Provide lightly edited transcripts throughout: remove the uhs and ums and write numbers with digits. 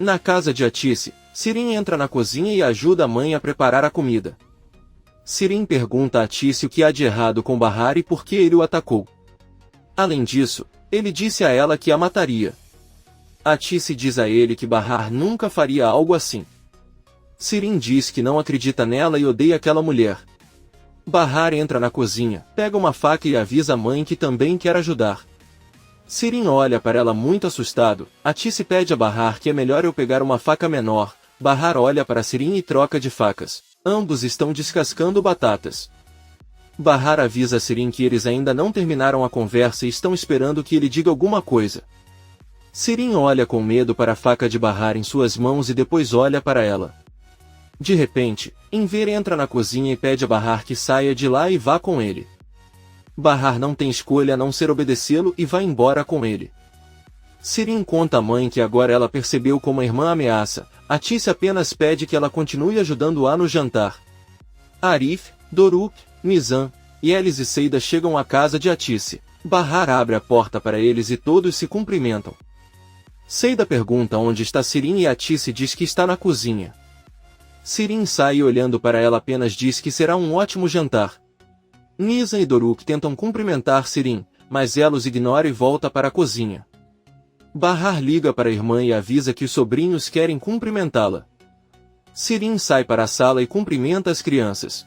Na casa de Atice, Sirin entra na cozinha e ajuda a mãe a preparar a comida. Sirin pergunta a Atice o que há de errado com Bahar e por que ele o atacou. Além disso, ele disse a ela que a mataria. Atice diz a ele que Bahar nunca faria algo assim. Sirin diz que não acredita nela e odeia aquela mulher. Bahar entra na cozinha, pega uma faca e avisa a mãe que também quer ajudar. Sirin olha para ela muito assustado. Atice pede a Bahar que é melhor eu pegar uma faca menor. Bahar olha para Sirin e troca de facas. Ambos estão descascando batatas. Bahar avisa a Sirin que eles ainda não terminaram a conversa e estão esperando que ele diga alguma coisa. Sirin olha com medo para a faca de Bahar em suas mãos e depois olha para ela. De repente, Enver entra na cozinha e pede a Bahar que saia de lá e vá com ele. Bahar não tem escolha a não ser obedecê-lo e vai embora com ele. Sirin conta à mãe que agora ela percebeu como a irmã ameaça. Atice apenas pede que ela continue ajudando-a no jantar. Arif, Doruk, Nizam, Yelis e Seida chegam à casa de Atice. Bahar abre a porta para eles e todos se cumprimentam. Seida pergunta onde está Sirin e Atice diz que está na cozinha. Sirin sai e olhando para ela apenas diz que será um ótimo jantar. Nizam e Doruk tentam cumprimentar Sirin, mas ela os ignora e volta para a cozinha. Bahar liga para a irmã e avisa que os sobrinhos querem cumprimentá-la. Sirin sai para a sala e cumprimenta as crianças.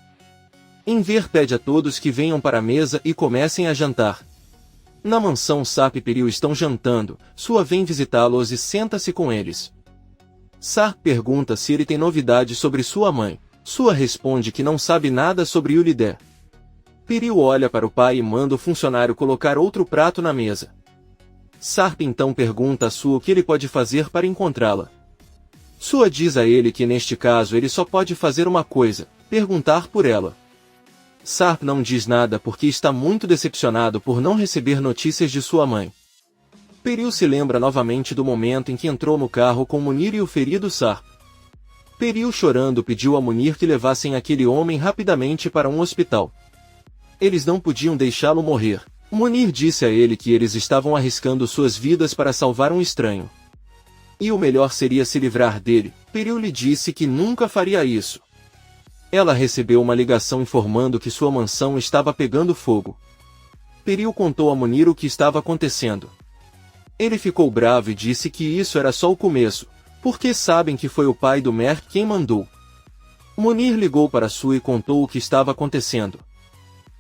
Enver pede a todos que venham para a mesa e comecem a jantar. Na mansão Sarp e Peril estão jantando, Sua vem visitá-los e senta-se com eles. Sarp pergunta se ele tem novidades sobre sua mãe. Sua responde que não sabe nada sobre Yulidé. Peril olha para o pai e manda o funcionário colocar outro prato na mesa. Sarp então pergunta a Sua o que ele pode fazer para encontrá-la. Sua diz a ele que neste caso ele só pode fazer uma coisa, perguntar por ela. Sarp não diz nada porque está muito decepcionado por não receber notícias de sua mãe. Peril se lembra novamente do momento em que entrou no carro com Munir e o ferido Sarp. Peril chorando pediu a Munir que levassem aquele homem rapidamente para um hospital. Eles não podiam deixá-lo morrer. Munir disse a ele que eles estavam arriscando suas vidas para salvar um estranho. E o melhor seria se livrar dele. Peril lhe disse que nunca faria isso. Ela recebeu uma ligação informando que sua mansão estava pegando fogo. Peril contou a Munir o que estava acontecendo. Ele ficou bravo e disse que isso era só o começo, porque sabem que foi o pai do Merk quem mandou. Munir ligou para Sua e contou o que estava acontecendo.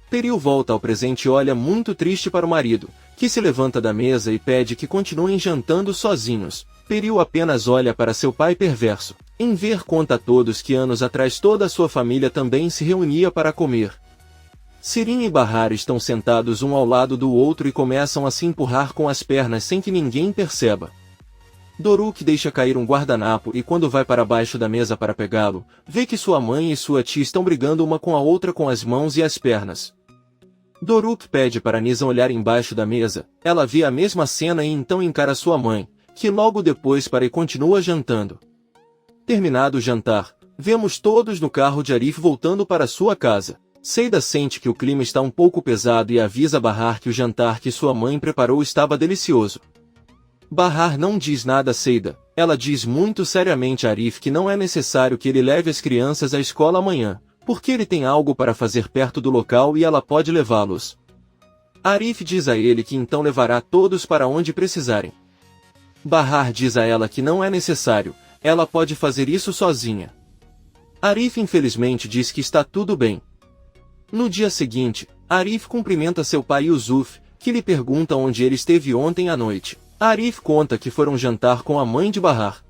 Peril volta ao presente e olha muito triste para o marido, que se levanta da mesa e pede que continuem jantando sozinhos. Peril apenas olha para seu pai perverso. Enver conta a todos que anos atrás toda a sua família também se reunia para comer. Sirin e Bahar estão sentados um ao lado do outro e começam a se empurrar com as pernas sem que ninguém perceba. Doruk deixa cair um guardanapo e quando vai para baixo da mesa para pegá-lo, vê que sua mãe e sua tia estão brigando uma com a outra com as mãos e as pernas. Doruk pede para Nizam olhar embaixo da mesa, ela vê a mesma cena e então encara sua mãe, que logo depois para e continua jantando. Terminado o jantar, vemos todos no carro de Arif voltando para sua casa. Seida sente que o clima está um pouco pesado e avisa Bahar que o jantar que sua mãe preparou estava delicioso. Bahar não diz nada a Seida, ela diz muito seriamente a Arif que não é necessário que ele leve as crianças à escola amanhã, porque ele tem algo para fazer perto do local e ela pode levá-los. Arif diz a ele que então levará todos para onde precisarem. Bahar diz a ela que não é necessário, ela pode fazer isso sozinha. Arif infelizmente diz que está tudo bem. No dia seguinte, Arif cumprimenta seu pai Yusuf, que lhe pergunta onde ele esteve ontem à noite. Arif conta que foram jantar com a mãe de Bahar.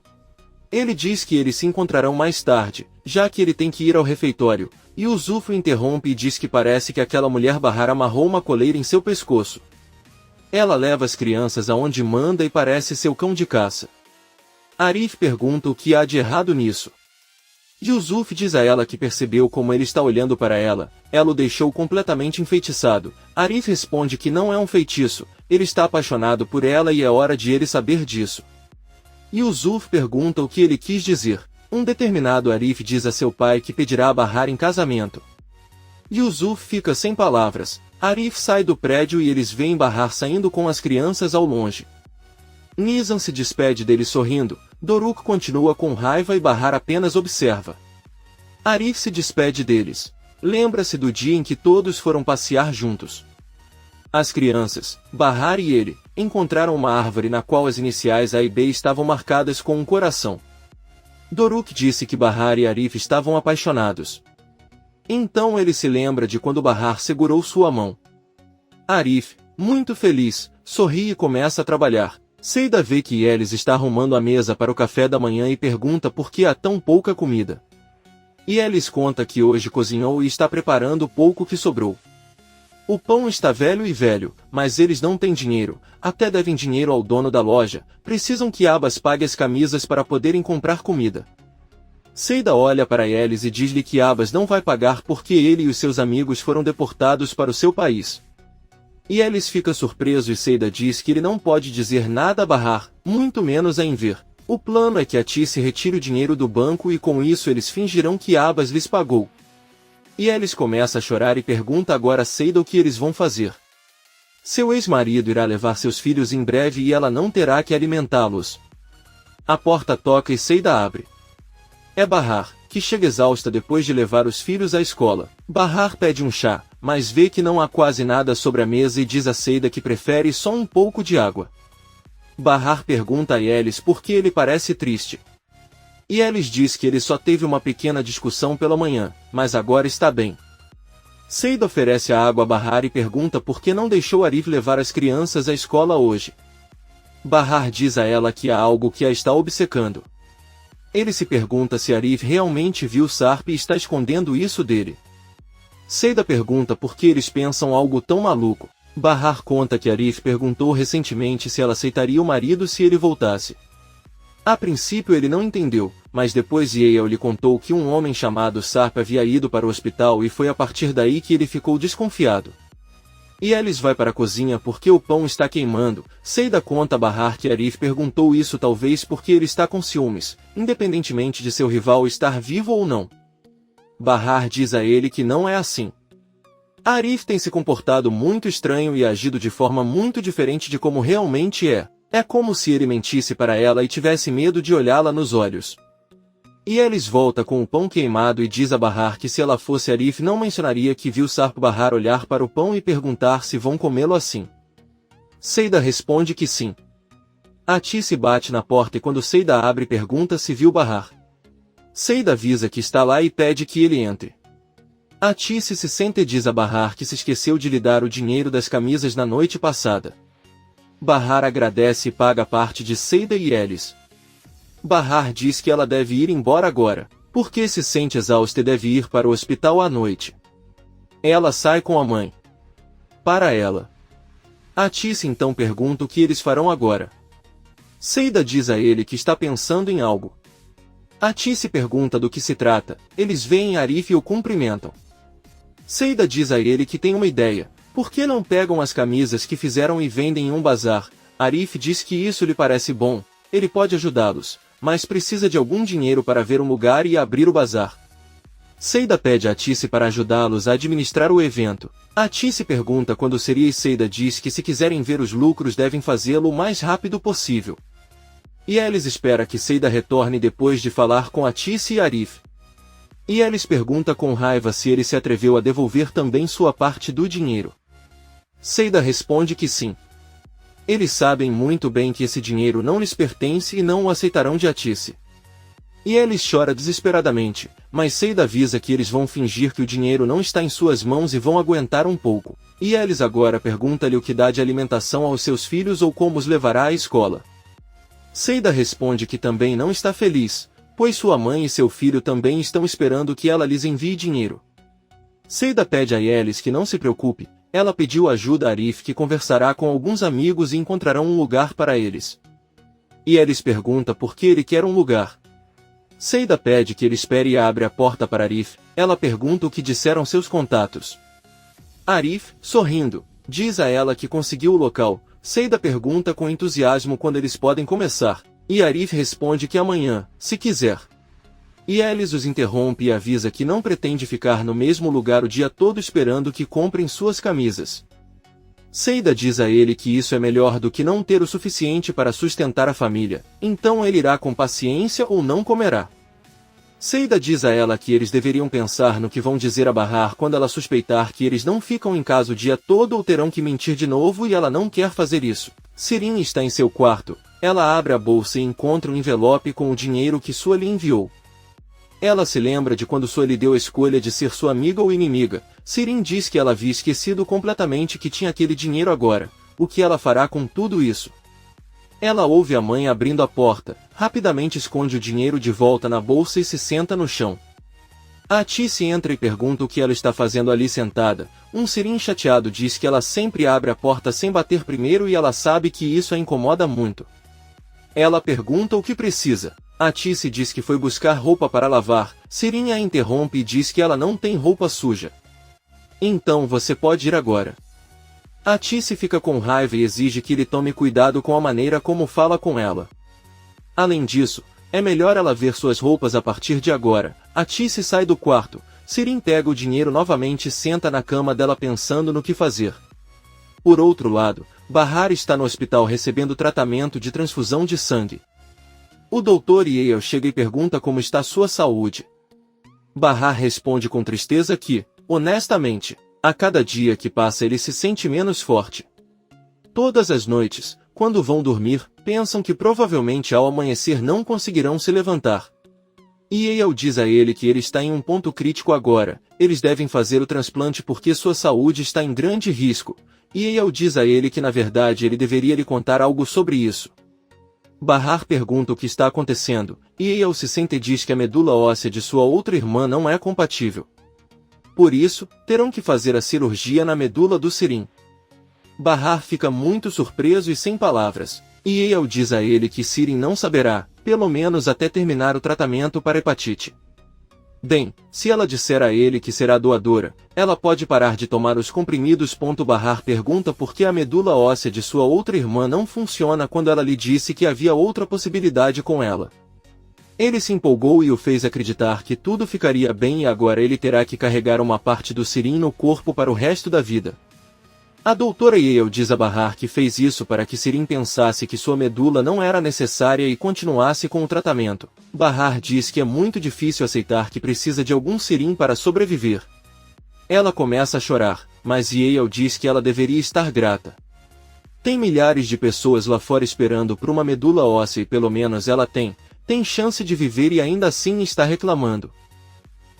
Ele diz que eles se encontrarão mais tarde, já que ele tem que ir ao refeitório, e Yusuf o interrompe e diz que parece que aquela mulher Bahar amarrou uma coleira em seu pescoço. Ela leva as crianças aonde manda e parece seu cão de caça. Arif pergunta o que há de errado nisso. Yusuf diz a ela que percebeu como ele está olhando para ela, ela o deixou completamente enfeitiçado. Arif responde que não é um feitiço, ele está apaixonado por ela e é hora de ele saber disso. Yusuf pergunta o que ele quis dizer. Um determinado Arif diz a seu pai que pedirá a Bahar em casamento. Yusuf fica sem palavras. Arif sai do prédio e eles veem Bahar saindo com as crianças ao longe. Nizam se despede dele sorrindo, Doruk continua com raiva e Bahar apenas observa. Arif se despede deles. Lembra-se do dia em que todos foram passear juntos. As crianças, Bahar e ele, encontraram uma árvore na qual as iniciais A e B estavam marcadas com um coração. Doruk disse que Bahar e Arif estavam apaixonados. Então ele se lembra de quando Bahar segurou sua mão. Arif, muito feliz, sorri e começa a trabalhar. Seida vê que Yelis está arrumando a mesa para o café da manhã e pergunta por que há tão pouca comida. Yelis conta que hoje cozinhou e está preparando o pouco que sobrou. O pão está velho, mas eles não têm dinheiro, até devem dinheiro ao dono da loja, precisam que Abbas pague as camisas para poderem comprar comida. Seida olha para Yelis e diz-lhe que Abbas não vai pagar porque ele e os seus amigos foram deportados para o seu país. Yelis fica surpreso e Seida diz que ele não pode dizer nada a Bahar, muito menos a Enver. O plano é que Atice retire o dinheiro do banco e com isso eles fingirão que Abbas lhes pagou. Yelis começa a chorar e pergunta agora a Seida o que eles vão fazer. Seu ex-marido irá levar seus filhos em breve e ela não terá que alimentá-los. A porta toca e Seida abre. É Bahar, que chega exausta depois de levar os filhos à escola. Bahar pede um chá, mas vê que não há quase nada sobre a mesa e diz a Seida que prefere só um pouco de água. Bahar pergunta a Yelis por que ele parece triste. Yelis diz que ele só teve uma pequena discussão pela manhã, mas agora está bem. Seida oferece a água a Bahar e pergunta por que não deixou Arif levar as crianças à escola hoje. Bahar diz a ela que há algo que a está obcecando. Ele se pergunta se Arif realmente viu Sarp e está escondendo isso dele. Seida pergunta por que eles pensam algo tão maluco. Bahar conta que Arif perguntou recentemente se ela aceitaria o marido se ele voltasse. A princípio ele não entendeu, mas depois Yale lhe contou que um homem chamado Sarp havia ido para o hospital e foi a partir daí que ele ficou desconfiado. Yelis vai para a cozinha porque o pão está queimando. Seida conta a Bahar que Arif perguntou isso talvez porque ele está com ciúmes, independentemente de seu rival estar vivo ou não. Bahar diz a ele que não é assim. Arif tem se comportado muito estranho e agido de forma muito diferente de como realmente é. É como se ele mentisse para ela e tivesse medo de olhá-la nos olhos. Yelis volta com o pão queimado e diz a Bahar que se ela fosse Arif não mencionaria que viu Sarp Bahar olhar para o pão e perguntar se vão comê-lo assim. Seida responde que sim. Atice bate na porta e quando Seida abre pergunta se viu Bahar. Seida avisa que está lá e pede que ele entre. Atice se senta e diz a Bahar que se esqueceu de lhe dar o dinheiro das camisas na noite passada. Bahar agradece e paga parte de Seida e Yelis. Bahar diz que ela deve ir embora agora, porque se sente exausta e deve ir para o hospital à noite. Ela sai com a mãe. Para ela. Atice então pergunta o que eles farão agora. Seida diz a ele que está pensando em algo. Atice pergunta do que se trata, eles veem Arif e o cumprimentam. Seida diz a ele que tem uma ideia. Por que não pegam as camisas que fizeram e vendem em um bazar? Arif diz que isso lhe parece bom, ele pode ajudá-los, mas precisa de algum dinheiro para ver um lugar e abrir o bazar. Seida pede a Atice para ajudá-los a administrar o evento. Atice pergunta quando seria e Seida diz que se quiserem ver os lucros devem fazê-lo o mais rápido possível. Yelis espera que Seida retorne depois de falar com Atice e Arif. Yelis pergunta com raiva se ele se atreveu a devolver também sua parte do dinheiro. Seida responde que sim. Eles sabem muito bem que esse dinheiro não lhes pertence e não o aceitarão de Atice. Yelis chora desesperadamente, mas Seida avisa que eles vão fingir que o dinheiro não está em suas mãos e vão aguentar um pouco. Yelis agora pergunta-lhe o que dá de alimentação aos seus filhos ou como os levará à escola. Seida responde que também não está feliz, pois sua mãe e seu filho também estão esperando que ela lhes envie dinheiro. Seida pede a Yelis que não se preocupe. Ela pediu ajuda a Arif que conversará com alguns amigos e encontrarão um lugar para eles. Yelis pergunta por que ele quer um lugar. Seida pede que ele espere e abre a porta para Arif. Ela pergunta o que disseram seus contatos. Arif, sorrindo, diz a ela que conseguiu o local. Seida pergunta com entusiasmo quando eles podem começar. E Arif responde que amanhã, se quiser. Yelis os interrompe e avisa que não pretende ficar no mesmo lugar o dia todo esperando que comprem suas camisas. Seida diz a ele que isso é melhor do que não ter o suficiente para sustentar a família, então ele irá com paciência ou não comerá. Seida diz a ela que eles deveriam pensar no que vão dizer a Bahar quando ela suspeitar que eles não ficam em casa o dia todo ou terão que mentir de novo e ela não quer fazer isso. Sirin está em seu quarto, ela abre a bolsa e encontra um envelope com o dinheiro que Sua lhe enviou. Ela se lembra de quando Sua lhe deu a escolha de ser sua amiga ou inimiga. Sirin diz que ela havia esquecido completamente que tinha aquele dinheiro agora. O que ela fará com tudo isso? Ela ouve a mãe abrindo a porta, rapidamente esconde o dinheiro de volta na bolsa e se senta no chão. A Tice entra e pergunta o que ela está fazendo ali sentada. Um Sirin chateado diz que ela sempre abre a porta sem bater primeiro e ela sabe que isso a incomoda muito. Ela pergunta o que precisa. A Tice diz que foi buscar roupa para lavar. Sirin a interrompe e diz que ela não tem roupa suja. Então você pode ir agora. A Tice fica com raiva e exige que ele tome cuidado com a maneira como fala com ela. Além disso, é melhor ela ver suas roupas a partir de agora. A Tice sai do quarto. Sirin pega o dinheiro novamente e senta na cama dela pensando no que fazer. Por outro lado, Bahar está no hospital recebendo tratamento de transfusão de sangue. O Dr. Yale chega e pergunta como está sua saúde. Bahar responde com tristeza que, honestamente, a cada dia que passa ele se sente menos forte. Todas as noites, quando vão dormir, pensam que provavelmente ao amanhecer não conseguirão se levantar. Yale diz a ele que ele está em um ponto crítico agora, eles devem fazer o transplante porque sua saúde está em grande risco. Yale diz a ele que na verdade ele deveria lhe contar algo sobre isso. Bahar pergunta o que está acontecendo, e Yale se sente e diz que a medula óssea de sua outra irmã não é compatível. Por isso, terão que fazer a cirurgia na medula do Sirin. Bahar fica muito surpreso e sem palavras, e Yale diz a ele que Sirin não saberá, pelo menos até terminar o tratamento para hepatite. Bem, se ela disser a ele que será doadora, ela pode parar de tomar os comprimidos. Bahar pergunta por que a medula óssea de sua outra irmã não funciona quando ela lhe disse que havia outra possibilidade com ela. Ele se empolgou e o fez acreditar que tudo ficaria bem e agora ele terá que carregar uma parte do Sirin no corpo para o resto da vida. A doutora Yale diz a Bahar que fez isso para que Sirin pensasse que sua medula não era necessária e continuasse com o tratamento. Bahar diz que é muito difícil aceitar que precisa de algum Sirin para sobreviver. Ela começa a chorar, mas Yale diz que ela deveria estar grata. Tem milhares de pessoas lá fora esperando por uma medula óssea e pelo menos ela tem chance de viver e ainda assim está reclamando.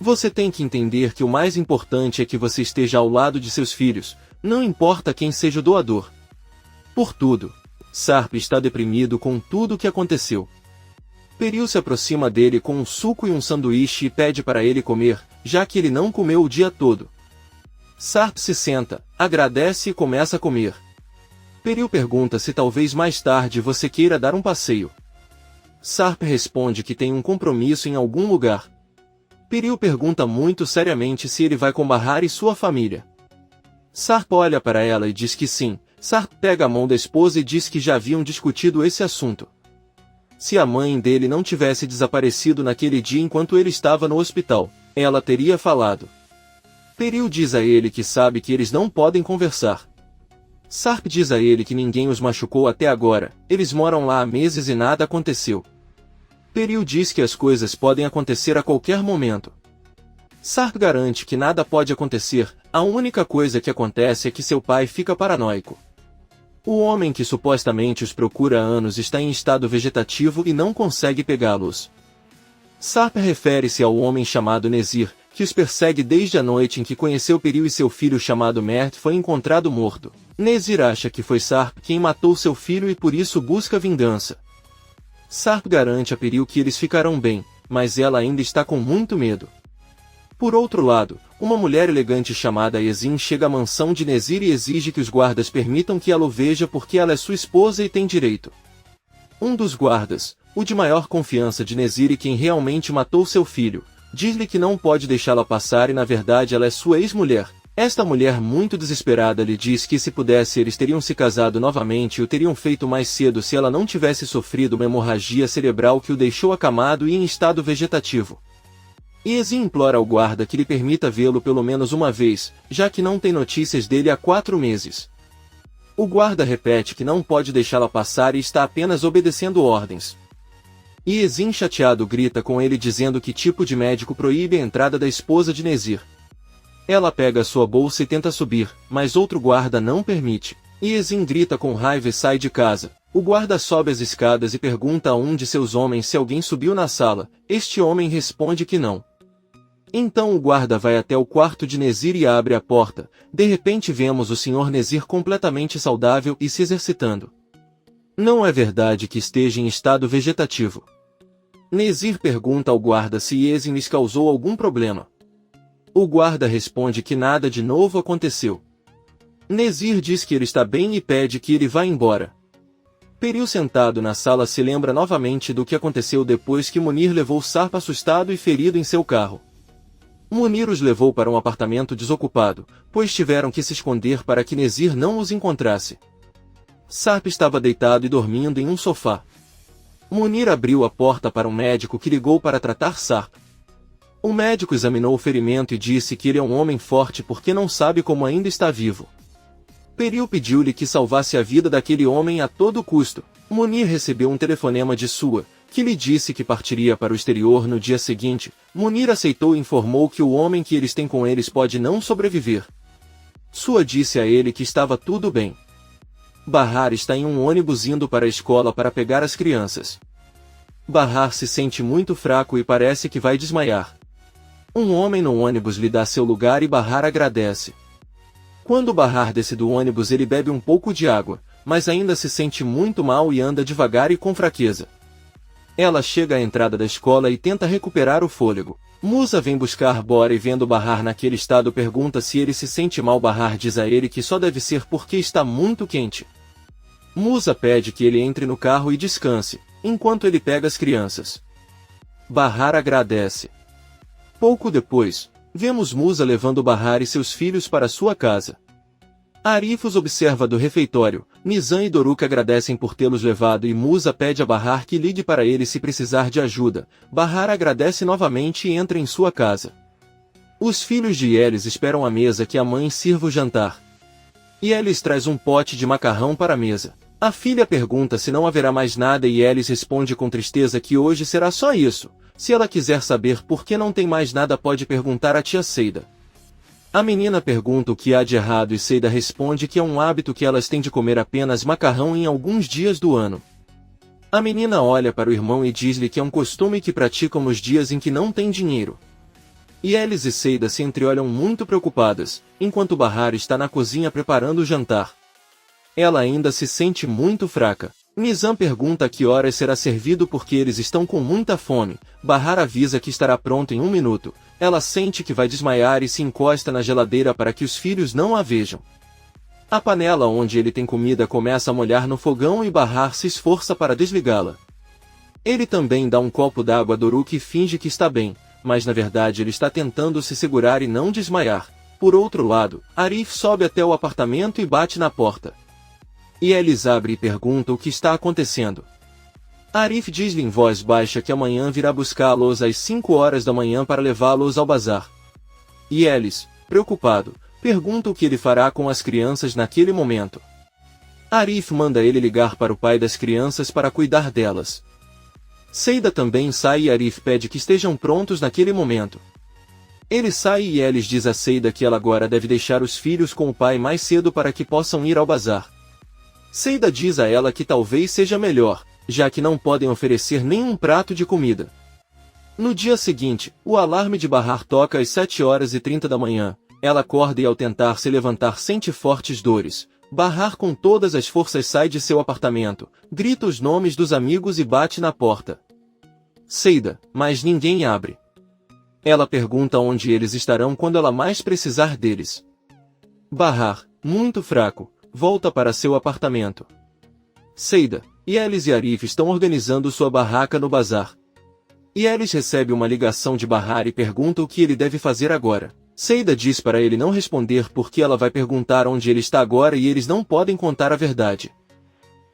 Você tem que entender que o mais importante é que você esteja ao lado de seus filhos, não importa quem seja o doador. Por tudo, Sarp está deprimido com tudo o que aconteceu. Peril se aproxima dele com um suco e um sanduíche e pede para ele comer, já que ele não comeu o dia todo. Sarp se senta, agradece e começa a comer. Peril pergunta se talvez mais tarde você queira dar um passeio. Sarp responde que tem um compromisso em algum lugar. Peril pergunta muito seriamente se ele vai com Bahar e sua família. Sarp olha para ela e diz que sim. Sarp pega a mão da esposa e diz que já haviam discutido esse assunto. Se a mãe dele não tivesse desaparecido naquele dia enquanto ele estava no hospital, ela teria falado. Peril diz a ele que sabe que eles não podem conversar. Sarp diz a ele que ninguém os machucou até agora, eles moram lá há meses e nada aconteceu. Peril diz que as coisas podem acontecer a qualquer momento. Sarp garante que nada pode acontecer, a única coisa que acontece é que seu pai fica paranoico. O homem que supostamente os procura há anos está em estado vegetativo e não consegue pegá-los. Sarp refere-se ao homem chamado Nezir, que os persegue desde a noite em que conheceu Peril e seu filho chamado Mert foi encontrado morto. Nezir acha que foi Sarp quem matou seu filho e por isso busca vingança. Sarp garante a Peril que eles ficarão bem, mas ela ainda está com muito medo. Por outro lado, uma mulher elegante chamada Yezin chega à mansão de Nezir e exige que os guardas permitam que ela o veja porque ela é sua esposa e tem direito. Um dos guardas, o de maior confiança de Nezir e quem realmente matou seu filho, diz-lhe que não pode deixá-la passar e na verdade ela é sua ex-mulher. Esta mulher muito desesperada lhe diz que se pudesse eles teriam se casado novamente e o teriam feito mais cedo se ela não tivesse sofrido uma hemorragia cerebral que o deixou acamado e em estado vegetativo. Yezin implora ao guarda que lhe permita vê-lo pelo menos uma vez, já que não tem notícias dele há 4 meses. O guarda repete que não pode deixá-la passar e está apenas obedecendo ordens. Yezin, chateado, grita com ele dizendo que tipo de médico proíbe a entrada da esposa de Nezir. Ela pega sua bolsa e tenta subir, mas outro guarda não permite. Yezin grita com raiva e sai de casa. O guarda sobe as escadas e pergunta a um de seus homens se alguém subiu na sala. Este homem responde que não. Então o guarda vai até o quarto de Nezir e abre a porta. De repente vemos o Sr. Nezir completamente saudável e se exercitando. Não é verdade que esteja em estado vegetativo. Nezir pergunta ao guarda se Yezin lhes causou algum problema. O guarda responde que nada de novo aconteceu. Nezir diz que ele está bem e pede que ele vá embora. Peril, sentado na sala, se lembra novamente do que aconteceu depois que Munir levou Sarp assustado e ferido em seu carro. Munir os levou para um apartamento desocupado, pois tiveram que se esconder para que Nezir não os encontrasse. Sarp estava deitado e dormindo em um sofá. Munir abriu a porta para um médico que ligou para tratar Sarp. O médico examinou o ferimento e disse que ele é um homem forte porque não sabe como ainda está vivo. Peril pediu-lhe que salvasse a vida daquele homem a todo custo. Munir recebeu um telefonema de Sua, que lhe disse que partiria para o exterior no dia seguinte. Munir aceitou e informou que o homem que eles têm com eles pode não sobreviver. Sua disse a ele que estava tudo bem. Bahar está em um ônibus indo para a escola para pegar as crianças. Bahar se sente muito fraco e parece que vai desmaiar. Um homem no ônibus lhe dá seu lugar e Bahar agradece. Quando Bahar desce do ônibus, ele bebe um pouco de água, mas ainda se sente muito mal e anda devagar e com fraqueza. Ela chega à entrada da escola e tenta recuperar o fôlego. Musa vem buscar Bora e, vendo Bahar naquele estado, pergunta se ele se sente mal. Bahar diz a ele que só deve ser porque está muito quente. Musa pede que ele entre no carro e descanse, enquanto ele pega as crianças. Bahar agradece. Pouco depois, vemos Musa levando Bahar e seus filhos para sua casa. Arif os observa do refeitório. Nizam e Doruk agradecem por tê-los levado e Musa pede a Bahar que ligue para ele se precisar de ajuda. Bahar agradece novamente e entra em sua casa. Os filhos de Yelis esperam à mesa que a mãe sirva o jantar. Yelis traz um pote de macarrão para a mesa. A filha pergunta se não haverá mais nada e Yelis responde com tristeza que hoje será só isso. Se ela quiser saber por que não tem mais nada, pode perguntar à tia Seida. A menina pergunta o que há de errado e Seida responde que é um hábito que elas têm de comer apenas macarrão em alguns dias do ano. A menina olha para o irmão e diz-lhe que é um costume que praticam nos dias em que não tem dinheiro. Yelis e Seida se entreolham muito preocupadas, enquanto Bahar está na cozinha preparando o jantar. Ela ainda se sente muito fraca. Nizam pergunta a que horas será servido porque eles estão com muita fome. Bahar avisa que estará pronto em 1 minuto. Ela sente que vai desmaiar e se encosta na geladeira para que os filhos não a vejam. A panela onde ele tem comida começa a molhar no fogão e Bahar se esforça para desligá-la. Ele também dá um copo d'água a Doruk e finge que está bem, mas na verdade ele está tentando se segurar e não desmaiar. Por outro lado, Arif sobe até o apartamento e bate na porta. Yelis abre e pergunta o que está acontecendo. Arif diz-lhe em voz baixa que amanhã virá buscá-los às 5 horas da manhã para levá-los ao bazar. Yelis, preocupado, pergunta o que ele fará com as crianças naquele momento. Arif manda ele ligar para o pai das crianças para cuidar delas. Seida também sai e Arif pede que estejam prontos naquele momento. Ele sai e Yelis diz a Seida que ela agora deve deixar os filhos com o pai mais cedo para que possam ir ao bazar. Seida diz a ela que talvez seja melhor, já que não podem oferecer nenhum prato de comida. No dia seguinte, o alarme de Bahar toca às 7h30 da manhã. Ela acorda e ao tentar se levantar sente fortes dores. Bahar com todas as forças sai de seu apartamento, grita os nomes dos amigos e bate na porta. Seida, mas ninguém abre. Ela pergunta onde eles estarão quando ela mais precisar deles. Bahar, muito fraco, volta para seu apartamento. Seida, Yelis e Arif estão organizando sua barraca no bazar. Yelis recebe uma ligação de Bahar e pergunta o que ele deve fazer agora. Seida diz para ele não responder porque ela vai perguntar onde ele está agora e eles não podem contar a verdade.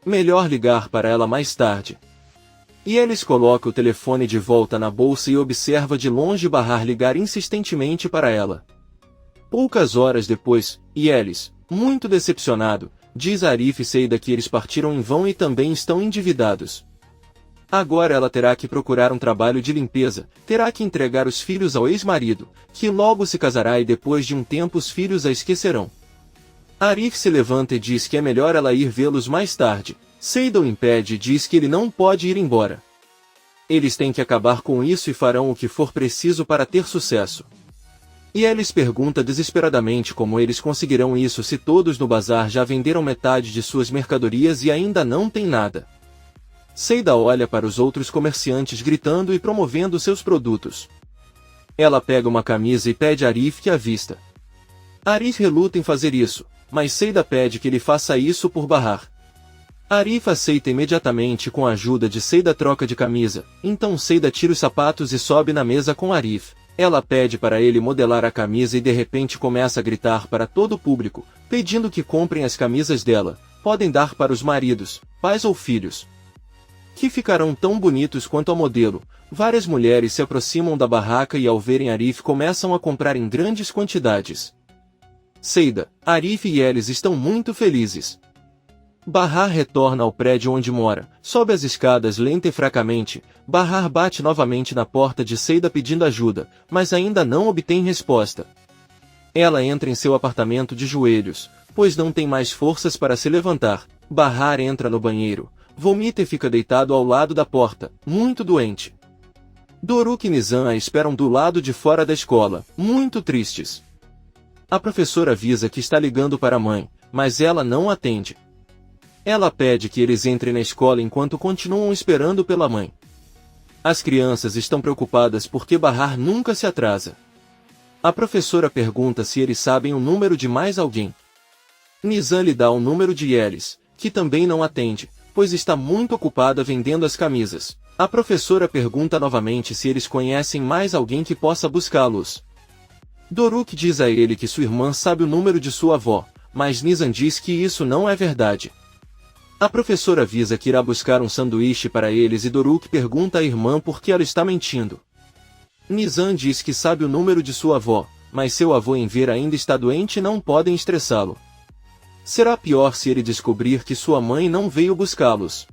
Melhor ligar para ela mais tarde. Yelis coloca o telefone de volta na bolsa e observa de longe Bahar ligar insistentemente para ela. Poucas horas depois, Yelis, muito decepcionado, diz a Arif e Seida que eles partiram em vão e também estão endividados. Agora ela terá que procurar um trabalho de limpeza, terá que entregar os filhos ao ex-marido, que logo se casará e depois de um tempo os filhos a esquecerão. Arif se levanta e diz que é melhor ela ir vê-los mais tarde. Seida o impede e diz que ele não pode ir embora. Eles têm que acabar com isso e farão o que for preciso para ter sucesso. E Elis pergunta desesperadamente como eles conseguirão isso se todos no bazar já venderam metade de suas mercadorias e ainda não tem nada. Seida olha para os outros comerciantes gritando e promovendo seus produtos. Ela pega uma camisa e pede a Arif que a vista. Arif reluta em fazer isso, mas Seida pede que ele faça isso por Bahar. Arif aceita imediatamente com a ajuda de Seida troca de camisa, então Seida tira os sapatos e sobe na mesa com Arif. Ela pede para ele modelar a camisa e de repente começa a gritar para todo o público, pedindo que comprem as camisas dela, podem dar para os maridos, pais ou filhos, que ficarão tão bonitos quanto a modelo. Várias mulheres se aproximam da barraca e ao verem Arif começam a comprar em grandes quantidades. Seida, Arif e Elis estão muito felizes. Bahar retorna ao prédio onde mora, sobe as escadas lenta e fracamente. Bahar bate novamente na porta de Seida pedindo ajuda, mas ainda não obtém resposta. Ela entra em seu apartamento de joelhos, pois não tem mais forças para se levantar. Bahar entra no banheiro, vomita e fica deitado ao lado da porta, muito doente. Doruk e Nizam a esperam do lado de fora da escola, muito tristes. A professora avisa que está ligando para a mãe, mas ela não atende. Ela pede que eles entrem na escola enquanto continuam esperando pela mãe. As crianças estão preocupadas porque Bahar nunca se atrasa. A professora pergunta se eles sabem o número de mais alguém. Nizam lhe dá o número de Elis, que também não atende, pois está muito ocupada vendendo as camisas. A professora pergunta novamente se eles conhecem mais alguém que possa buscá-los. Doruk diz a ele que sua irmã sabe o número de sua avó, mas Nizam diz que isso não é verdade. A professora avisa que irá buscar um sanduíche para eles e Doruk pergunta à irmã por que ela está mentindo. Nizam diz que sabe o número de sua avó, mas seu avô em ver ainda está doente e não podem estressá-lo. Será pior se ele descobrir que sua mãe não veio buscá-los.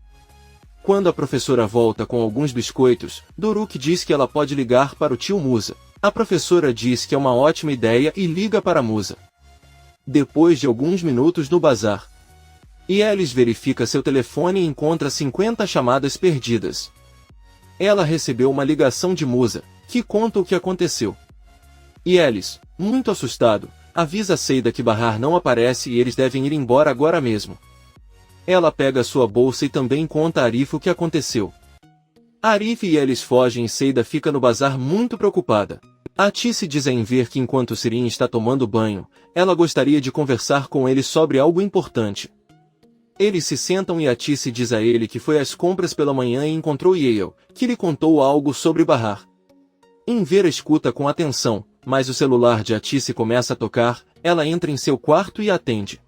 Quando a professora volta com alguns biscoitos, Doruk diz que ela pode ligar para o tio Musa. A professora diz que é uma ótima ideia e liga para Musa. Depois de alguns minutos no bazar, Elis verifica seu telefone e encontra 50 chamadas perdidas. Ela recebeu uma ligação de Musa, que conta o que aconteceu. Elis, muito assustado, avisa Seida que Bahar não aparece e eles devem ir embora agora mesmo. Ela pega sua bolsa e também conta a Arif o que aconteceu. Arif e Elis fogem e Seida fica no bazar muito preocupada. Atice diz a Enver que enquanto Sirin está tomando banho, ela gostaria de conversar com ele sobre algo importante. Eles se sentam e Atice diz a ele que foi às compras pela manhã e encontrou Yael, que lhe contou algo sobre Bahar. Enver escuta com atenção, mas o celular de Atice começa a tocar. Ela entra em seu quarto e atende.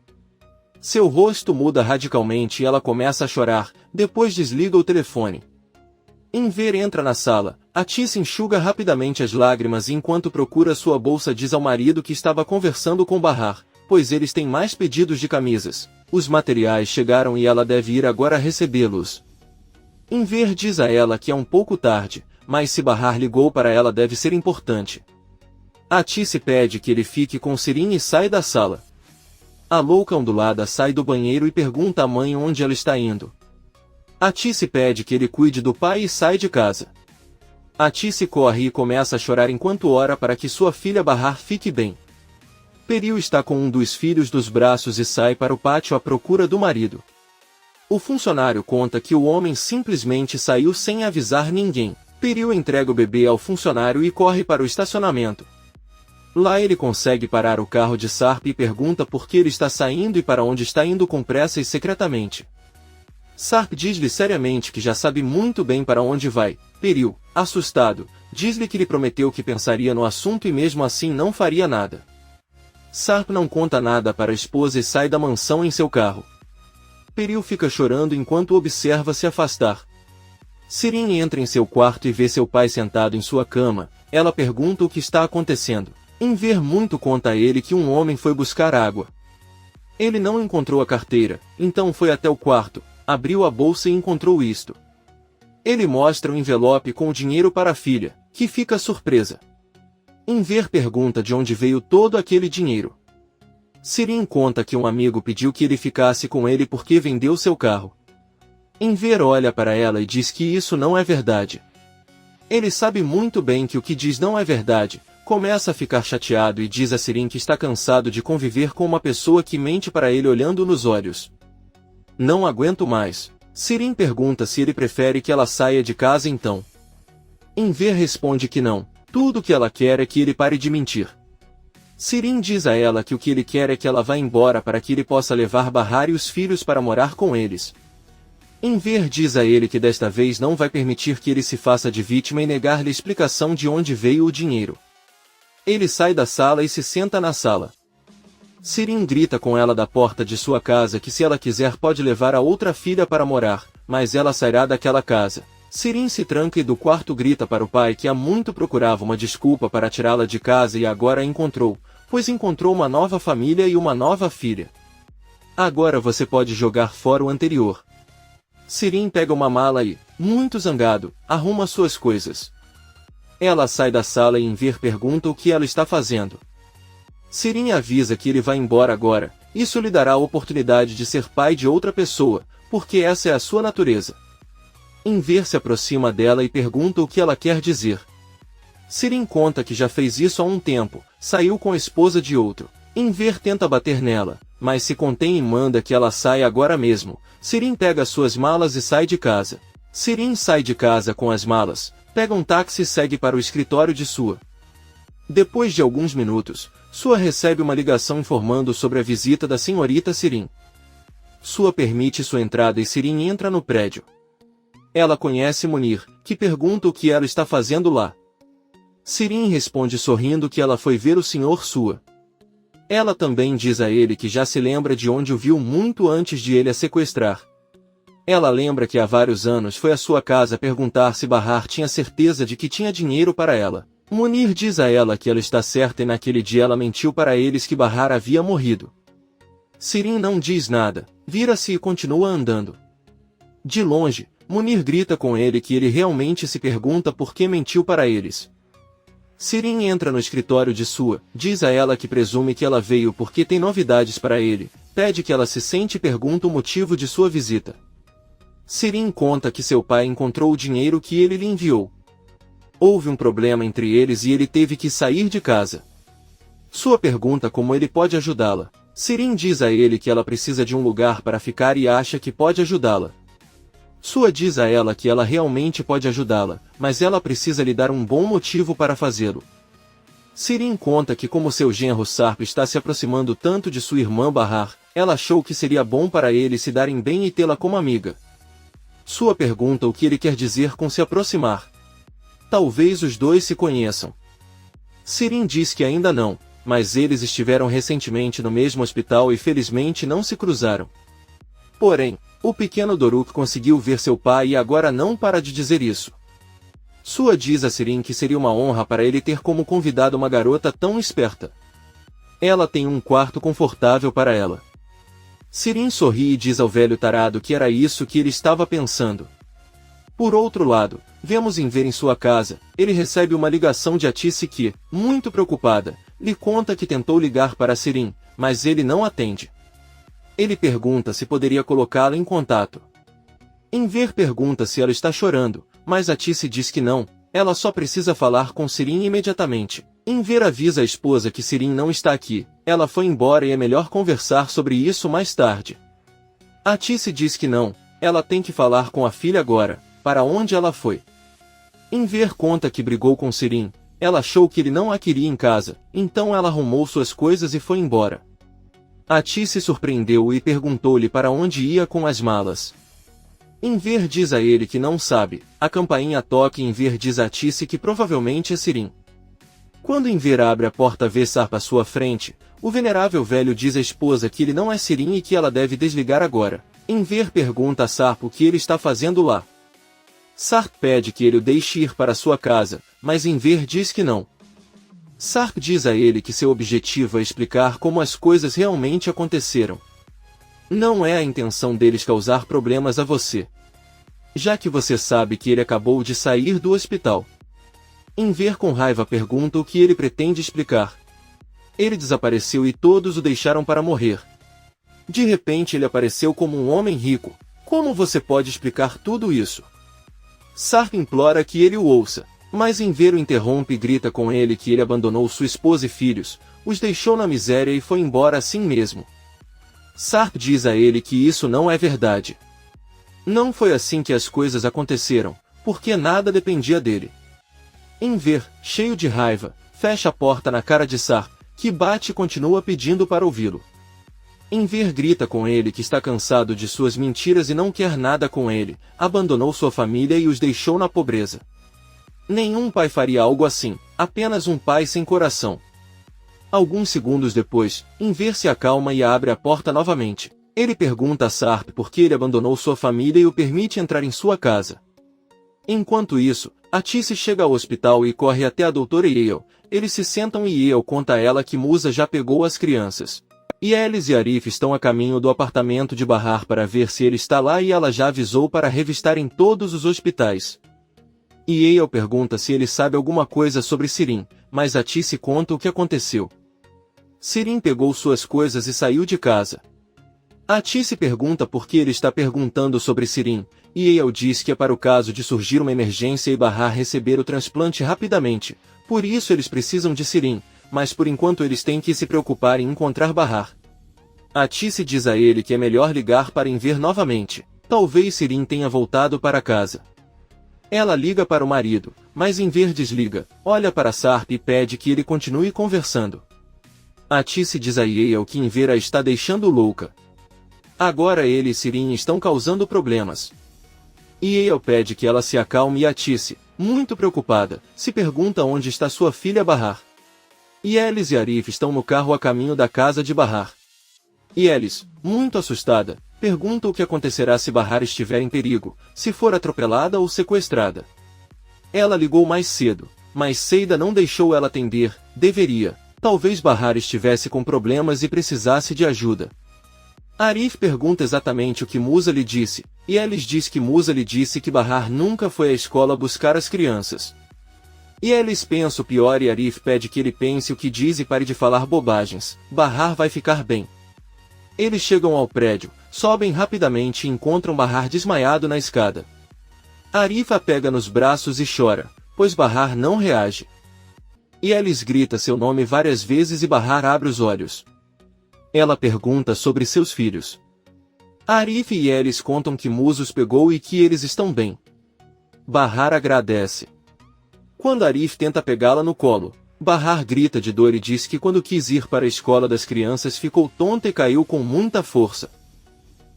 Seu rosto muda radicalmente e ela começa a chorar, depois desliga o telefone. Enver entra na sala. Atice enxuga rapidamente as lágrimas e enquanto procura sua bolsa diz ao marido que estava conversando com Bahar, pois eles têm mais pedidos de camisas. Os materiais chegaram e ela deve ir agora recebê-los. Enver diz a ela que é um pouco tarde, mas se Bahar ligou para ela deve ser importante. Atice pede que ele fique com Sirin e sai da sala. A louca ondulada sai do banheiro e pergunta à mãe onde ela está indo. Atice pede que ele cuide do pai e sai de casa. Atice corre e começa a chorar enquanto ora para que sua filha Bahar fique bem. Peril está com um dos filhos dos braços e sai para o pátio à procura do marido. O funcionário conta que o homem simplesmente saiu sem avisar ninguém. Peril entrega o bebê ao funcionário e corre para o estacionamento. Lá ele consegue parar o carro de Sarp e pergunta por que ele está saindo e para onde está indo com pressa e secretamente. Sarp diz-lhe seriamente que já sabe muito bem para onde vai. Peril, assustado, diz-lhe que lhe prometeu que pensaria no assunto e mesmo assim não faria nada. Sarp não conta nada para a esposa e sai da mansão em seu carro. Peril fica chorando enquanto observa se afastar. Sirin entra em seu quarto e vê seu pai sentado em sua cama. Ela pergunta o que está acontecendo. Enver muito conta a ele que um homem foi buscar água. Ele não encontrou a carteira, então foi até o quarto, abriu a bolsa e encontrou isto. Ele mostra o envelope com o dinheiro para a filha, que fica surpresa. Enver pergunta de onde veio todo aquele dinheiro. Sirin conta que um amigo pediu que ele ficasse com ele porque vendeu seu carro. Enver olha para ela e diz que isso não é verdade. Ele sabe muito bem que o que diz não é verdade, começa a ficar chateado e diz a Sirin que está cansado de conviver com uma pessoa que mente para ele olhando nos olhos. Não aguento mais. Sirin pergunta se ele prefere que ela saia de casa então. Enver responde que não, tudo o que ela quer é que ele pare de mentir. Sirin diz a ela que o que ele quer é que ela vá embora para que ele possa levar Bahar e os filhos para morar com eles. Enver diz a ele que desta vez não vai permitir que ele se faça de vítima e negar-lhe explicação de onde veio o dinheiro. Ele sai da sala e se senta na sala. Sirin grita com ela da porta de sua casa que se ela quiser pode levar a outra filha para morar, mas ela sairá daquela casa. Sirin se tranca e do quarto grita para o pai que há muito procurava uma desculpa para tirá-la de casa e agora a encontrou, pois encontrou uma nova família e uma nova filha. Agora você pode jogar fora o anterior. Sirin pega uma mala e, muito zangado, arruma suas coisas. Ela sai da sala e Enver pergunta o que ela está fazendo. Sirin avisa que ele vai embora agora, isso lhe dará a oportunidade de ser pai de outra pessoa, porque essa é a sua natureza. Enver se aproxima dela e pergunta o que ela quer dizer. Sirin conta que já fez isso há um tempo, saiu com a esposa de outro. Enver tenta bater nela, mas se contém e manda que ela saia agora mesmo. Sirin pega suas malas e sai de casa. Sirin sai de casa com as malas, pega um táxi e segue para o escritório de Sua. Depois de alguns minutos, Sua recebe uma ligação informando sobre a visita da senhorita Sirin. Sua permite sua entrada e Sirin entra no prédio. Ela conhece Munir, que pergunta o que ela está fazendo lá. Sirin responde sorrindo que ela foi ver o Sr. Sua. Ela também diz a ele que já se lembra de onde o viu muito antes de ele a sequestrar. Ela lembra que há vários anos foi à sua casa perguntar se Bahar tinha certeza de que tinha dinheiro para ela. Munir diz a ela que ela está certa e naquele dia ela mentiu para eles que Bahar havia morrido. Sirin não diz nada, vira-se e continua andando. De longe, Munir grita com ele que ele realmente se pergunta por que mentiu para eles. Sirin entra no escritório de Sua, diz a ela que presume que ela veio porque tem novidades para ele, pede que ela se sente e pergunta o motivo de sua visita. Sirin conta que seu pai encontrou o dinheiro que ele lhe enviou. Houve um problema entre eles e ele teve que sair de casa. Sua pergunta como ele pode ajudá-la. Sirin diz a ele que ela precisa de um lugar para ficar e acha que pode ajudá-la. Sua diz a ela que ela realmente pode ajudá-la, mas ela precisa lhe dar um bom motivo para fazê-lo. Sirin conta que como seu genro Sarp está se aproximando tanto de sua irmã Bahar, ela achou que seria bom para eles se darem bem e tê-la como amiga. Sua pergunta o que ele quer dizer com se aproximar. Talvez os dois se conheçam. Sirin diz que ainda não, mas eles estiveram recentemente no mesmo hospital e felizmente não se cruzaram. Porém, o pequeno Doruk conseguiu ver seu pai e agora não para de dizer isso. Sua diz a Sirin que seria uma honra para ele ter como convidado uma garota tão esperta. Ela tem um quarto confortável para ela. Sirin sorri e diz ao velho tarado que era isso que ele estava pensando. Por outro lado, vemos Enver em sua casa, ele recebe uma ligação de Atice que, muito preocupada, lhe conta que tentou ligar para Sirin, mas ele não atende. Ele pergunta se poderia colocá-la em contato. Enver pergunta se ela está chorando, mas Atice diz que não, ela só precisa falar com Sirin imediatamente. Enver avisa a esposa que Sirin não está aqui, ela foi embora e é melhor conversar sobre isso mais tarde. Atice diz que não, ela tem que falar com a filha agora, para onde ela foi. Enver conta que brigou com Sirin, ela achou que ele não a queria em casa, então ela arrumou suas coisas e foi embora. Atice surpreendeu-o e perguntou-lhe para onde ia com as malas. Enver diz a ele que não sabe, a campainha toca e Enver diz a Atice que provavelmente é Sirin. Quando Enver abre a porta vê Sarp à sua frente, o venerável velho diz à esposa que ele não é Sirin e que ela deve desligar agora. Enver pergunta a Sarp o que ele está fazendo lá. Sarp pede que ele o deixe ir para sua casa, mas Enver diz que não. Sarp diz a ele que seu objetivo é explicar como as coisas realmente aconteceram. Não é a intenção deles causar problemas a você, já que você sabe que ele acabou de sair do hospital. Enver com raiva pergunta o que ele pretende explicar. Ele desapareceu e todos o deixaram para morrer. De repente ele apareceu como um homem rico. Como você pode explicar tudo isso? Sarp implora que ele o ouça, mas Enver o interrompe e grita com ele que ele abandonou sua esposa e filhos, os deixou na miséria e foi embora assim mesmo. Sarp diz a ele que isso não é verdade. Não foi assim que as coisas aconteceram, porque nada dependia dele. Enver, cheio de raiva, fecha a porta na cara de Sarp, que bate e continua pedindo para ouvi-lo. Enver grita com ele que está cansado de suas mentiras e não quer nada com ele, abandonou sua família e os deixou na pobreza. Nenhum pai faria algo assim, apenas um pai sem coração. Alguns segundos depois, Enver se acalma e abre a porta novamente. Ele pergunta a Sarp por que ele abandonou sua família e o permite entrar em sua casa. Enquanto isso, Atice chega ao hospital e corre até a doutora Yale. Eles se sentam e Yale conta a ela que Musa já pegou as crianças. Yelis e Arif estão a caminho do apartamento de Bahar para ver se ele está lá e ela já avisou para revistarem todos os hospitais. Yale pergunta se ele sabe alguma coisa sobre Sirin, mas Atice conta o que aconteceu. Sirin pegou suas coisas e saiu de casa. Atice pergunta por que ele está perguntando sobre Sirin, e Yale diz que é para o caso de surgir uma emergência e Bahar receber o transplante rapidamente, por isso eles precisam de Sirin, mas por enquanto eles têm que se preocupar em encontrar Bahar. Atice diz a ele que é melhor ligar para Enver novamente, talvez Sirin tenha voltado para casa. Ela liga para o marido, mas Enver desliga, olha para Sarp e pede que ele continue conversando. Atice diz a Yale que Enver a está deixando louca. Agora ele e Sirin estão causando problemas. Yale pede que ela se acalme e Atice, muito preocupada, se pergunta onde está sua filha Bahar. Yelis e Arif estão no carro a caminho da casa de Bahar. Yelis, muito assustada, pergunta o que acontecerá se Bahar estiver em perigo, se for atropelada ou sequestrada. Ela ligou mais cedo, mas Seida não deixou ela atender, deveria. Talvez Bahar estivesse com problemas e precisasse de ajuda. Arif pergunta exatamente o que Musa lhe disse, e Yelis diz que Musa lhe disse que Bahar nunca foi à escola buscar as crianças. Yelis pensa o pior e Arif pede que ele pense o que diz e pare de falar bobagens. Bahar vai ficar bem. Eles chegam ao prédio, sobem rapidamente e encontram Bahar desmaiado na escada. Arif a pega nos braços e chora, pois Bahar não reage. Yelis grita seu nome várias vezes e Bahar abre os olhos. Ela pergunta sobre seus filhos. Arif e Yelis contam que Musa os pegou e que eles estão bem. Bahar agradece. Quando Arif tenta pegá-la no colo, Bahar grita de dor e diz que quando quis ir para a escola das crianças ficou tonta e caiu com muita força.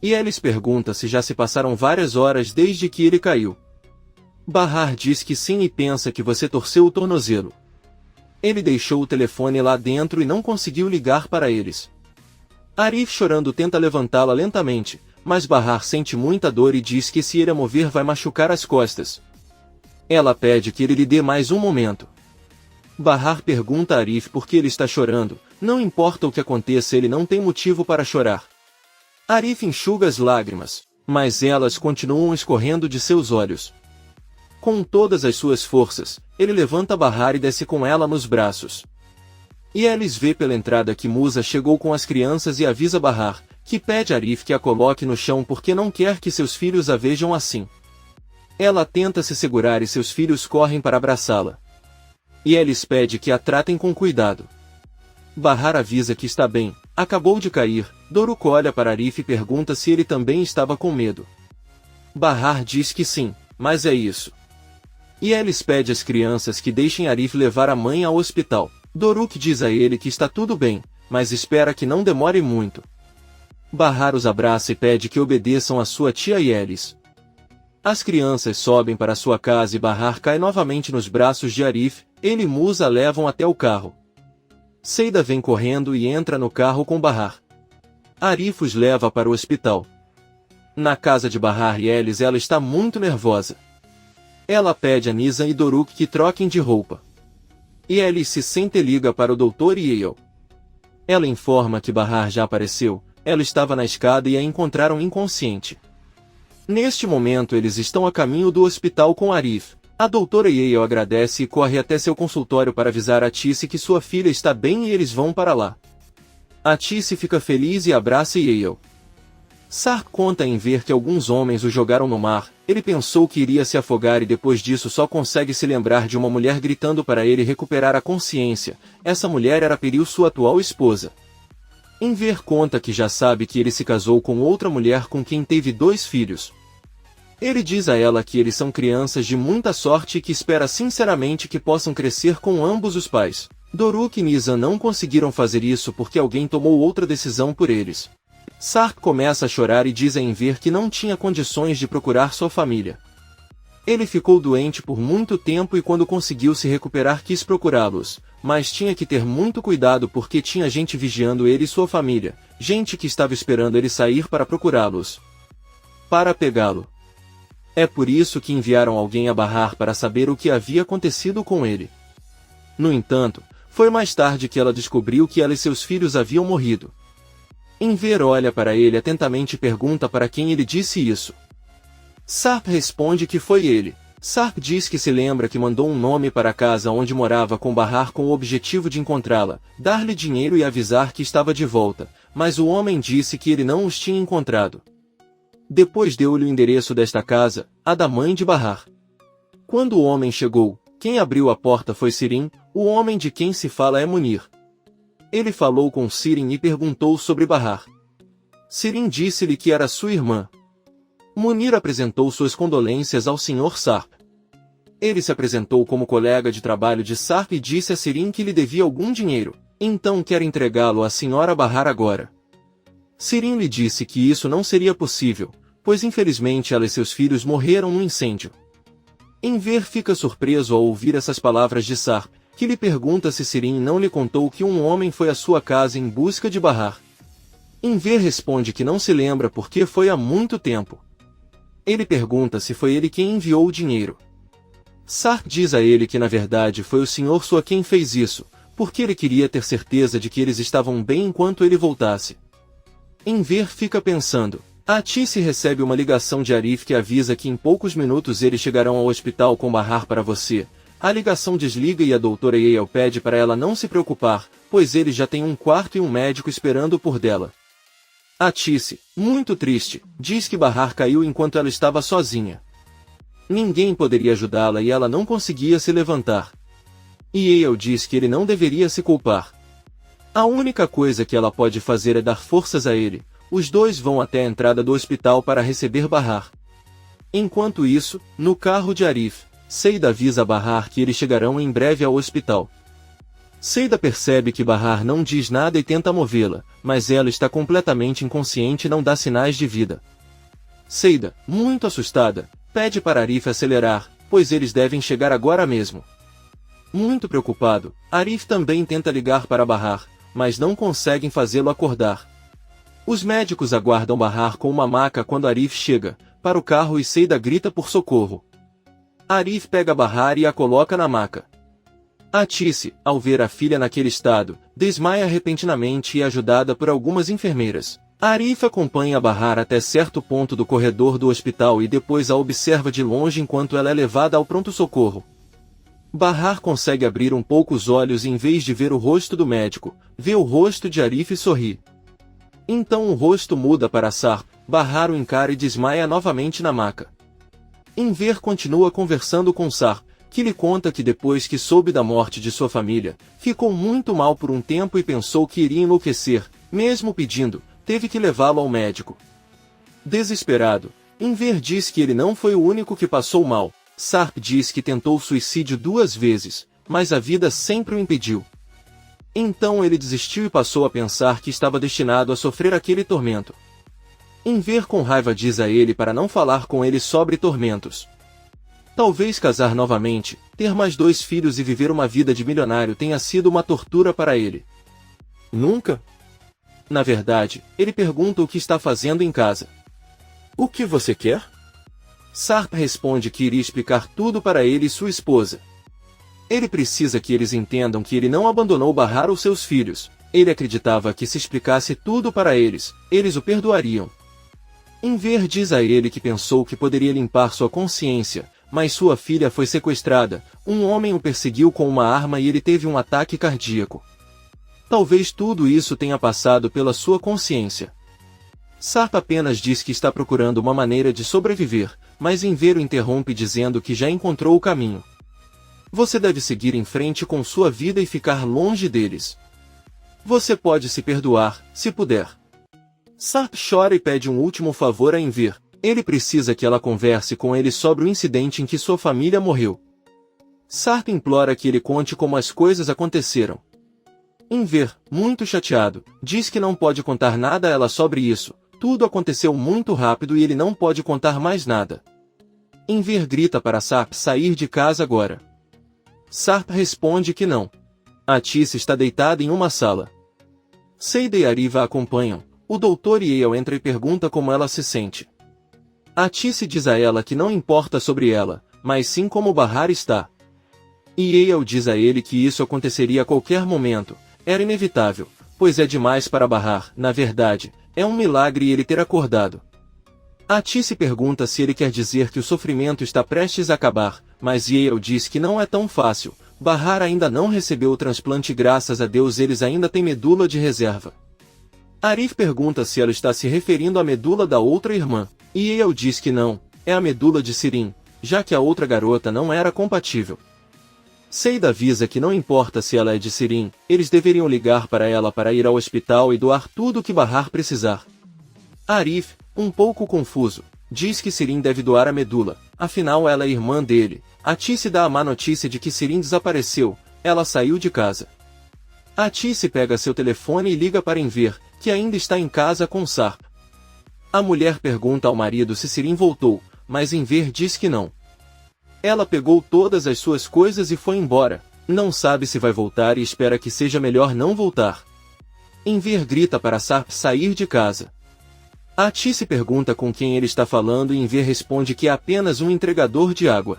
Yelis pergunta se já se passaram várias horas desde que ele caiu. Bahar diz que sim e pensa que você torceu o tornozelo. Ele deixou o telefone lá dentro e não conseguiu ligar para eles. Arif chorando tenta levantá-la lentamente, mas Bahar sente muita dor e diz que se ele a mover vai machucar as costas. Ela pede que ele lhe dê mais um momento. Bahar pergunta a Arif por que ele está chorando, não importa o que aconteça ele não tem motivo para chorar. Arif enxuga as lágrimas, mas elas continuam escorrendo de seus olhos. Com todas as suas forças, ele levanta Bahar e desce com ela nos braços. Yelis vê pela entrada que Musa chegou com as crianças e avisa Bahar, que pede a Arif que a coloque no chão porque não quer que seus filhos a vejam assim. Ela tenta se segurar e seus filhos correm para abraçá-la. Yelis pede que a tratem com cuidado. Bahar avisa que está bem, acabou de cair. Doruk olha para Arif e pergunta se ele também estava com medo. Bahar diz que sim, mas é isso. Yelis pede às crianças que deixem Arif levar a mãe ao hospital. Doruk diz a ele que está tudo bem, mas espera que não demore muito. Bahar os abraça e pede que obedeçam a sua tia Yelis. As crianças sobem para sua casa e Bahar cai novamente nos braços de Arif, ele e Musa levam até o carro. Seida vem correndo e entra no carro com Bahar. Arif os leva para o hospital. Na casa de Bahar e Yelis ela está muito nervosa. Ela pede a Nisa e Doruk que troquem de roupa. e Alice sente liga para o Dr. Yale. Ela informa que Bahar já apareceu, ela estava na escada e a encontraram inconsciente. Neste momento eles estão a caminho do hospital com Arif. A doutora Yale agradece e corre até seu consultório para avisar a Tissy que sua filha está bem e eles vão para lá. A Tissy fica feliz e abraça Yale. Sark conta em ver que alguns homens o jogaram no mar, ele pensou que iria se afogar e depois disso só consegue se lembrar de uma mulher gritando para ele recuperar a consciência. Essa mulher era Peril, sua atual esposa. Enver conta que já sabe que ele se casou com outra mulher com quem teve 2 filhos. Ele diz a ela que eles são crianças de muita sorte e que espera sinceramente que possam crescer com ambos os pais. Doruk e Nizam não conseguiram fazer isso porque alguém tomou outra decisão por eles. Sark começa a chorar e diz a Enver que não tinha condições de procurar sua família. Ele ficou doente por muito tempo e quando conseguiu se recuperar quis procurá-los, mas tinha que ter muito cuidado porque tinha gente vigiando ele e sua família, gente que estava esperando ele sair para procurá-los. Para pegá-lo. É por isso que enviaram alguém a Bahar para saber o que havia acontecido com ele. No entanto, foi mais tarde que ela descobriu que ela e seus filhos haviam morrido. Enver olha para ele atentamente e pergunta para quem ele disse isso. Sark responde que foi ele. Sark diz que se lembra que mandou um nome para a casa onde morava com Bahar com o objetivo de encontrá-la, dar-lhe dinheiro e avisar que estava de volta, mas o homem disse que ele não os tinha encontrado. Depois deu-lhe o endereço desta casa, a da mãe de Bahar. Quando o homem chegou, quem abriu a porta foi Sirin, o homem de quem se fala é Munir. Ele falou com Sirin e perguntou sobre Bahar. Sirin disse-lhe que era sua irmã. Munir apresentou suas condolências ao Sr. Sarp. Ele se apresentou como colega de trabalho de Sarp e disse a Sirin que lhe devia algum dinheiro, então quer entregá-lo à Sra. Bahar agora. Sirin lhe disse que isso não seria possível, pois infelizmente ela e seus filhos morreram no incêndio. Enver fica surpreso ao ouvir essas palavras de Sarp, que lhe pergunta se Sirin não lhe contou que um homem foi à sua casa em busca de Bahar. Enver responde que não se lembra porque foi há muito tempo. Ele pergunta se foi ele quem enviou o dinheiro. Sark diz a ele que na verdade foi o Sr. Sua quem fez isso, porque ele queria ter certeza de que eles estavam bem enquanto ele voltasse. Enver fica pensando. A Tissy recebe uma ligação de Arif que avisa que em poucos minutos eles chegarão ao hospital com Bahar para você. A ligação desliga e a doutora Yale pede para ela não se preocupar, pois eles já têm um quarto e um médico esperando por dela. A Tissy, muito triste, diz que Bahar caiu enquanto ela estava sozinha. Ninguém poderia ajudá-la e ela não conseguia se levantar. E Yale diz que ele não deveria se culpar. A única coisa que ela pode fazer é dar forças a ele. Os dois vão até a entrada do hospital para receber Bahar. Enquanto isso, no carro de Arif, Seida avisa a Bahar que eles chegarão em breve ao hospital. Seida percebe que Bahar não diz nada e tenta movê-la, mas ela está completamente inconsciente e não dá sinais de vida. Seida, muito assustada, pede para Arif acelerar, pois eles devem chegar agora mesmo. Muito preocupado, Arif também tenta ligar para Bahar, mas não conseguem fazê-lo acordar. Os médicos aguardam Bahar com uma maca quando Arif chega para o carro e Seida grita por socorro. Arif pega Bahar e a coloca na maca. A Tissy, ao ver a filha naquele estado, desmaia repentinamente e é ajudada por algumas enfermeiras. Arif acompanha Bahar até certo ponto do corredor do hospital e depois a observa de longe enquanto ela é levada ao pronto-socorro. Bahar consegue abrir um pouco os olhos e em vez de ver o rosto do médico, vê o rosto de Arif e sorri. Então o rosto muda para Sarp, Bahar o encara e desmaia novamente na maca. Enver continua conversando com Sarp, que lhe conta que depois que soube da morte de sua família, ficou muito mal por um tempo e pensou que iria enlouquecer, mesmo pedindo, teve que levá-lo ao médico. Desesperado, Enver diz que ele não foi o único que passou mal. Sarp diz que tentou suicídio 2 vezes, mas a vida sempre o impediu. Então ele desistiu e passou a pensar que estava destinado a sofrer aquele tormento. Enver com raiva diz a ele para não falar com ele sobre tormentos. Talvez casar novamente, ter mais 2 filhos e viver uma vida de milionário tenha sido uma tortura para ele. Nunca? Na verdade, ele pergunta o que está fazendo em casa. O que você quer? Sarp responde que iria explicar tudo para ele e sua esposa. Ele precisa que eles entendam que ele não abandonou Bahar ou seus filhos. Ele acreditava que se explicasse tudo para eles, eles o perdoariam. Enver diz a ele que pensou que poderia limpar sua consciência, mas sua filha foi sequestrada, um homem o perseguiu com uma arma e ele teve um ataque cardíaco. Talvez tudo isso tenha passado pela sua consciência. Sarp apenas diz que está procurando uma maneira de sobreviver, mas Enver o interrompe dizendo que já encontrou o caminho. Você deve seguir em frente com sua vida e ficar longe deles. Você pode se perdoar, se puder. Sarp chora e pede um último favor a Enver. Ele precisa que ela converse com ele sobre o incidente em que sua família morreu. Sarp implora que ele conte como as coisas aconteceram. Enver, muito chateado, diz que não pode contar nada a ela sobre isso. Tudo aconteceu muito rápido e ele não pode contar mais nada. Enver grita para Sarp sair de casa agora. Sarp responde que não. Atice está deitada em uma sala. Seida e Ariva a acompanham. O Dr. Yale entra e pergunta como ela se sente. Atice diz a ela que não importa sobre ela, mas sim como Bahar está. Yale diz a ele que isso aconteceria a qualquer momento. Era inevitável, pois é demais para Bahar, na verdade, é um milagre ele ter acordado. Atice pergunta se ele quer dizer que o sofrimento está prestes a acabar, mas Yale diz que não é tão fácil. Bahar ainda não recebeu o transplante e graças a Deus eles ainda têm medula de reserva. Arif pergunta se ela está se referindo à medula da outra irmã, e Yale diz que não, é a medula de Sirin, já que a outra garota não era compatível. Seida avisa que não importa se ela é de Sirin, eles deveriam ligar para ela para ir ao hospital e doar tudo o que Bahar precisar. Arif, um pouco confuso, diz que Sirin deve doar a medula, afinal ela é irmã dele. Atice dá a má notícia de que Sirin desapareceu, ela saiu de casa. Atice pega seu telefone e liga para Enver, que ainda está em casa com Sarp. A mulher pergunta ao marido se Sirin voltou, mas Enver diz que não. Ela pegou todas as suas coisas e foi embora, não sabe se vai voltar e espera que seja melhor não voltar. Enver grita para Sarp sair de casa. Atice pergunta com quem ele está falando e Enver responde que é apenas um entregador de água.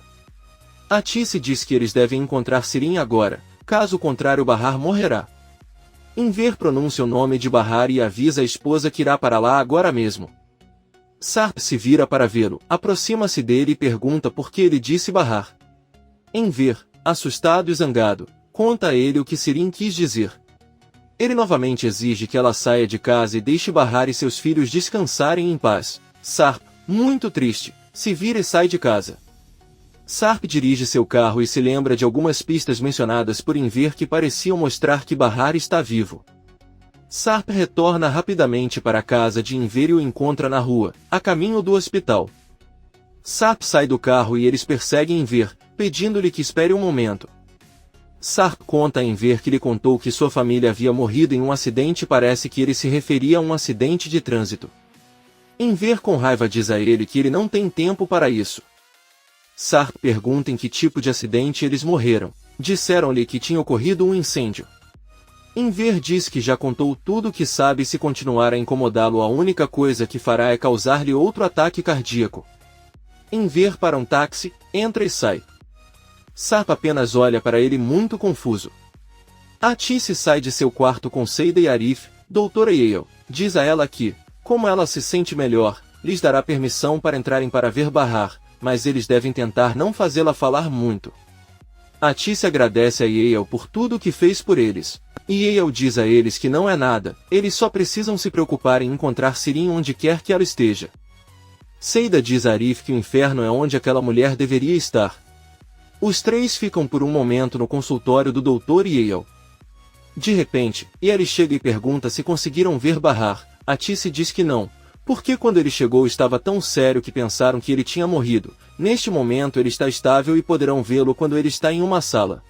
Atice diz que eles devem encontrar Sirin agora, caso contrário Bahar morrerá. Enver pronuncia o nome de Bahar e avisa a esposa que irá para lá agora mesmo. Sarp se vira para vê-lo, aproxima-se dele e pergunta por que ele disse Bahar. Enver, assustado e zangado, conta a ele o que Sirin quis dizer. Ele novamente exige que ela saia de casa e deixe Bahar e seus filhos descansarem em paz. Sarp, muito triste, se vira e sai de casa. Sarp dirige seu carro e se lembra de algumas pistas mencionadas por Enver que pareciam mostrar que Bahar está vivo. Sarp retorna rapidamente para a casa de Enver e o encontra na rua, a caminho do hospital. Sarp sai do carro e eles perseguem Enver, pedindo-lhe que espere um momento. Sarp conta a Enver que lhe contou que sua família havia morrido em um acidente e parece que ele se referia a um acidente de trânsito. Enver com raiva diz a ele que ele não tem tempo para isso. Sarp pergunta em que tipo de acidente eles morreram. Disseram-lhe que tinha ocorrido um incêndio. Enver diz que já contou tudo o que sabe e se continuar a incomodá-lo a única coisa que fará é causar-lhe outro ataque cardíaco. Enver para um táxi, entra e sai. Sarp apenas olha para ele muito confuso. Atice sai de seu quarto com Seida e Arif. Doutora Yale, diz a ela que, como ela se sente melhor, lhes dará permissão para entrarem para ver Bahar, mas eles devem tentar não fazê-la falar muito. Atice agradece a Yale por tudo o que fez por eles. Yale diz a eles que não é nada, eles só precisam se preocupar em encontrar Sirin onde quer que ela esteja. Seida diz a Arif que o inferno é onde aquela mulher deveria estar. Os três ficam por um momento no consultório do Dr. Yale. De repente, ele chega e pergunta se conseguiram ver Bahar. Atice diz que não, porque quando ele chegou estava tão sério que pensaram que ele tinha morrido. Neste momento ele está estável e poderão vê-lo quando ele está em uma sala.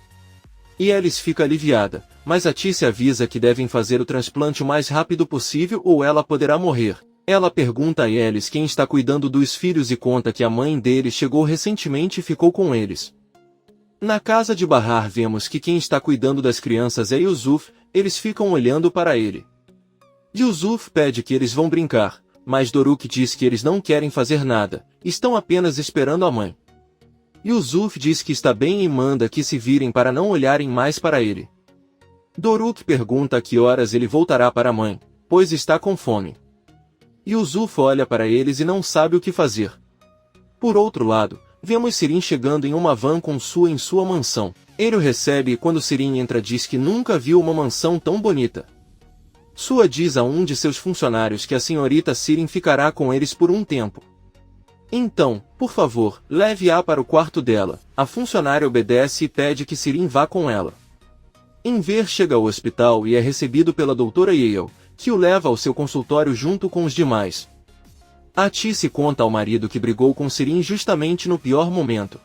Alice fica aliviada, mas Atice avisa que devem fazer o transplante o mais rápido possível ou ela poderá morrer. Ela pergunta a Alice quem está cuidando dos filhos e conta que a mãe dele chegou recentemente e ficou com eles. Na casa de Bahar vemos que quem está cuidando das crianças é Yusuf, eles ficam olhando para ele. Yusuf pede que eles vão brincar, mas Doruk diz que eles não querem fazer nada, estão apenas esperando a mãe. Yusuf diz que está bem e manda que se virem para não olharem mais para ele. Doruk pergunta a que horas ele voltará para a mãe, pois está com fome. Yusuf olha para eles e não sabe o que fazer. Por outro lado, vemos Sirin chegando em uma van com Sua em sua mansão. Ele o recebe e quando Sirin entra diz que nunca viu uma mansão tão bonita. Sua diz a um de seus funcionários que a senhorita Sirin ficará com eles por um tempo. Então, por favor, leve-a para o quarto dela. A funcionária obedece e pede que Sirin vá com ela. Enver chega ao hospital e é recebido pela doutora Yale, que o leva ao seu consultório junto com os demais. Atice conta ao marido que brigou com Sirin justamente no pior momento.